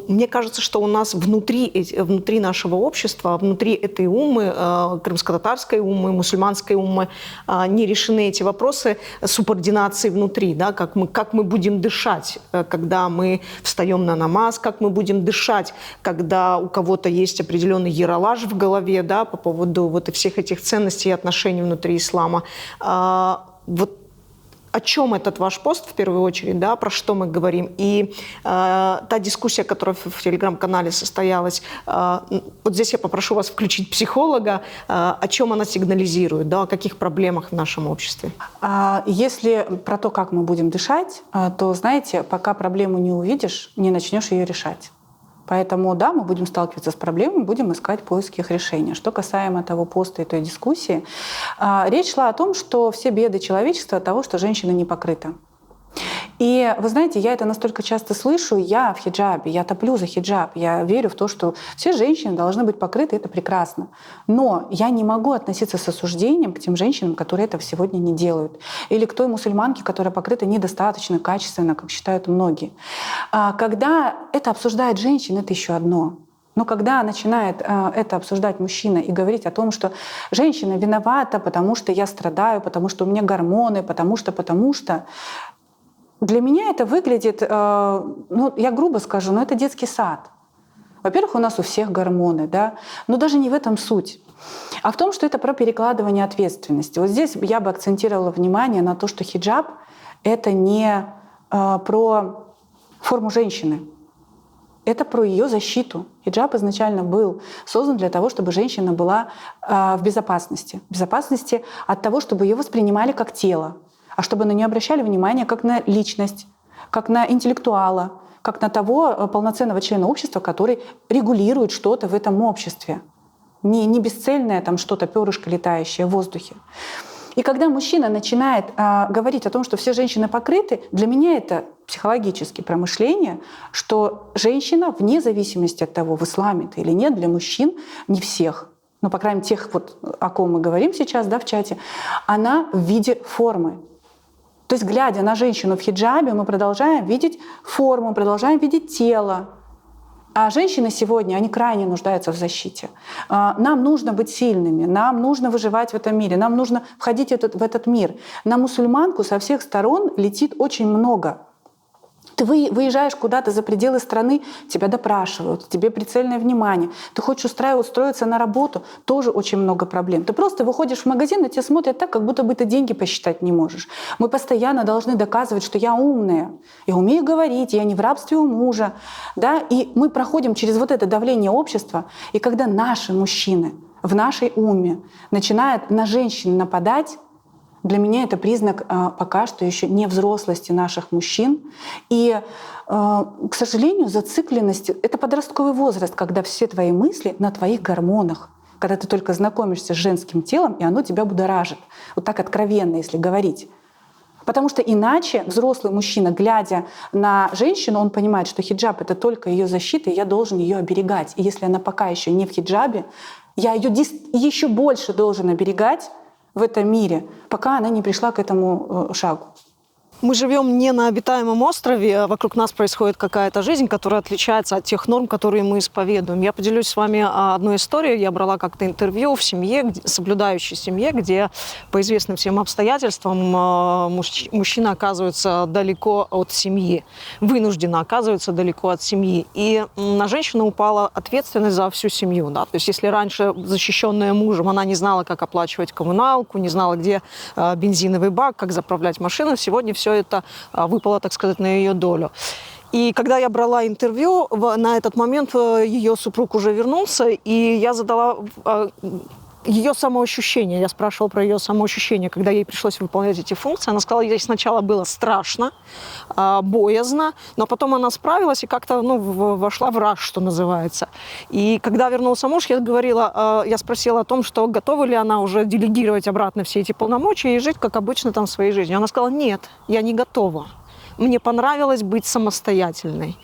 мне кажется, что у нас внутри нашего общества, внутри этой уммы, крымско-татарской уммы, мусульманской уммы, не решены эти вопросы субординации внутри, да, как мы будем дышать, когда мы встаем на намаз, как мы будем дышать, когда у кого-то есть определенный яролаж в голове, да, по поводу вот всех этих ценностей и отношений внутри ислама. Вот о чем этот ваш пост в первую очередь, да, про что мы говорим, и та дискуссия, которая в телеграм-канале состоялась, вот здесь я попрошу вас включить психолога, о чем она сигнализирует, да, о каких проблемах в нашем обществе. Если про то, как мы будем дышать, то, знаете, пока проблему не увидишь, не начнешь ее решать. Поэтому, да, мы будем сталкиваться с проблемами, будем искать поиски их решения. Что касаемо того поста и той дискуссии, речь шла о том, что все беды человечества от того, что женщина не покрыта. И вы знаете, я это настолько часто слышу, я в хиджабе, я топлю за хиджаб, я верю в то, что все женщины должны быть покрыты, это прекрасно. Но я не могу относиться с осуждением к тем женщинам, которые этого сегодня не делают. Или к той мусульманке, которая покрыта недостаточно качественно, как считают многие. Когда это обсуждает женщина, это еще одно. Но когда начинает это обсуждать мужчина и говорить о том, что женщина виновата, потому что я страдаю, потому что у меня гормоны, потому что... Для меня это выглядит, ну, я грубо скажу, но это детский сад. Во-первых, у нас у всех гормоны, да, но даже не в этом суть. А в том, что это про перекладывание ответственности. Вот здесь я бы акцентировала внимание на то, что хиджаб — это не про форму женщины, это про ее защиту. Хиджаб изначально был создан для того, чтобы женщина была в безопасности. В безопасности от того, чтобы ее воспринимали как тело, а чтобы на нее обращали внимание как на личность, как на интеллектуала, как на того полноценного члена общества, который регулирует что-то в этом обществе. Не бесцельное там что-то, перышко летающее в воздухе. И когда мужчина начинает говорить о том, что все женщины покрыты, для меня это психологически промышление, что женщина, вне зависимости от того, в исламе это или нет, для мужчин, не всех, но, по крайней мере, тех, вот, о ком мы говорим сейчас, да, в чате, она в виде формы. То есть, глядя на женщину в хиджабе, мы продолжаем видеть форму, продолжаем видеть тело. А женщины сегодня, они крайне нуждаются в защите. Нам нужно быть сильными, нам нужно выживать в этом мире, нам нужно входить в этот мир. На мусульманку со всех сторон летит очень много. Ты выезжаешь куда-то за пределы страны, тебя допрашивают, тебе прицельное внимание. Ты хочешь устроиться на работу, тоже очень много проблем. Ты просто выходишь в магазин, на тебя смотрят так, как будто бы ты деньги посчитать не можешь. Мы постоянно должны доказывать, что я умная, я умею говорить, я не в рабстве у мужа. Да? И мы проходим через вот это давление общества. И когда наши мужчины в нашей уме начинают на женщин нападать, для меня это признак пока что еще не взрослости наших мужчин. И, к сожалению, зацикленность — это подростковый возраст, когда все твои мысли на твоих гормонах, когда ты только знакомишься с женским телом, и оно тебя будоражит. Вот так откровенно, если говорить. Потому что иначе взрослый мужчина, глядя на женщину, он понимает, что хиджаб — это только ее защита, и я должен ее оберегать. И если она пока еще не в хиджабе, я ее еще больше должен оберегать в этом мире, пока она не пришла к этому шагу. Мы живем не на обитаемом острове, а вокруг нас происходит какая-то жизнь, которая отличается от тех норм, которые мы исповедуем. Я поделюсь с вами одной историей. Я брала как-то интервью в семье, соблюдающей семье, где по известным всем обстоятельствам мужчина оказывается далеко от семьи, вынужденно оказывается далеко от семьи. И на женщину упала ответственность за всю семью. Да? То есть если раньше, защищенная мужем, она не знала, как оплачивать коммуналку, не знала, где бензиновый бак, как заправлять машину, сегодня все это выпало, так сказать, на ее долю. И когда я брала интервью, на этот момент ее супруг уже вернулся, и я задала ее самоощущение. Я спрашивала про ее самоощущение, когда ей пришлось выполнять эти функции. Она сказала, ей сначала было страшно, боязно, но потом она справилась и как-то вошла в раж, что называется. И когда вернулся муж, я спросила о том, что готова ли она уже делегировать обратно все эти полномочия и жить, как обычно, там, своей жизнью. Она сказала, нет, я не готова. Мне понравилось быть самостоятельной.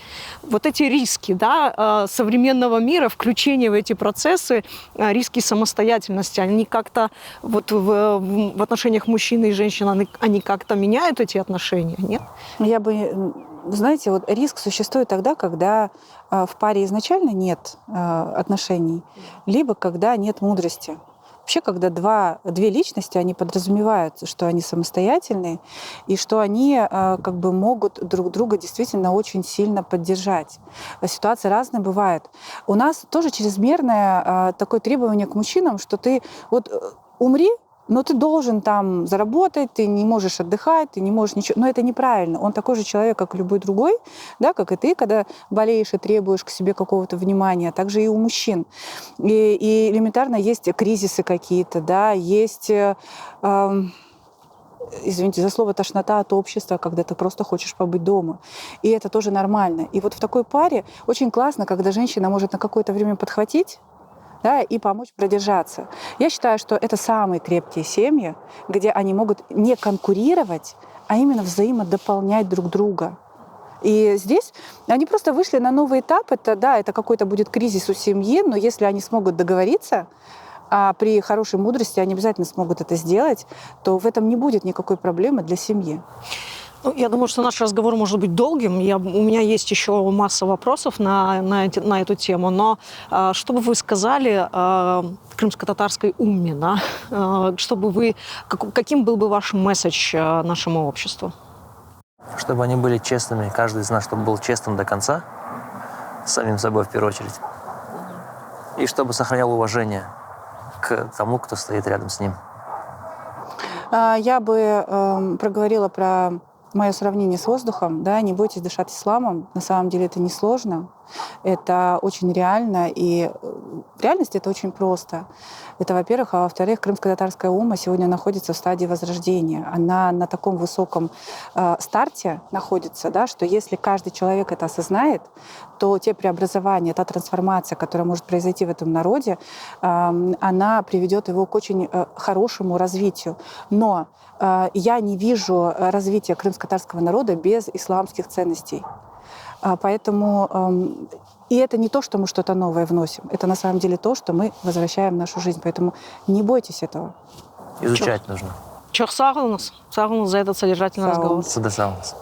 Вот эти риски, да, современного мира, включение в эти процессы, риски самостоятельности, они как-то вот в отношениях мужчины и женщины, они как-то меняют эти отношения, нет? Я бы, знаете, вот риск существует тогда, когда в паре изначально нет отношений, либо когда нет мудрости. Вообще, когда две личности, они подразумевают, что они самостоятельные и что они как бы могут друг друга действительно очень сильно поддержать. Ситуации разные бывают. У нас тоже чрезмерное такое требование к мужчинам, что ты вот умри, но ты должен там заработать, ты не можешь отдыхать, ты не можешь ничего. Но это неправильно. Он такой же человек, как любой другой, да, как и ты, когда болеешь и требуешь к себе какого-то внимания, а также и у мужчин. И элементарно есть кризисы какие-то, да, есть... извините за слово, тошнота от общества, когда ты просто хочешь побыть дома. И это тоже нормально. И вот в такой паре очень классно, когда женщина может на какое-то время подхватить, да, и помочь продержаться. Я считаю, что это самые крепкие семьи, где они могут не конкурировать, а именно взаимодополнять друг друга. И здесь они просто вышли на новый этап. Это какой-то будет кризис у семьи, но если они смогут договориться, а при хорошей мудрости они обязательно смогут это сделать, то в этом не будет никакой проблемы для семьи. Я думаю, что наш разговор может быть долгим. У меня есть еще масса вопросов на эту тему. Но что бы вы сказали крымско-татарской умме? Да? Каким был бы ваш месседж нашему обществу? Чтобы они были честными, каждый из нас, чтобы был честным до конца, с самим собой в первую очередь. И чтобы сохранял уважение к тому, кто стоит рядом с ним. Я бы проговорила про мое сравнение с воздухом. Да, не бойтесь дышать исламом. На самом деле это несложно. Это очень реально. И в реальности это очень просто. Это, во-первых. А во-вторых, крымско-татарская умма сегодня находится в стадии возрождения. Она на таком высоком старте находится, да, что если каждый человек это осознает, то те преобразования, та трансформация, которая может произойти в этом народе, она приведет его к очень хорошему развитию. Но я не вижу развития крымско-татарского народа без исламских ценностей. Поэтому и это не то, что мы что-то новое вносим. Это на самом деле то, что мы возвращаем в нашу жизнь. Поэтому не бойтесь этого. Изучать нужно. Чох сағылыңыз за этот содержательный разговор. Суда сағылыңыз.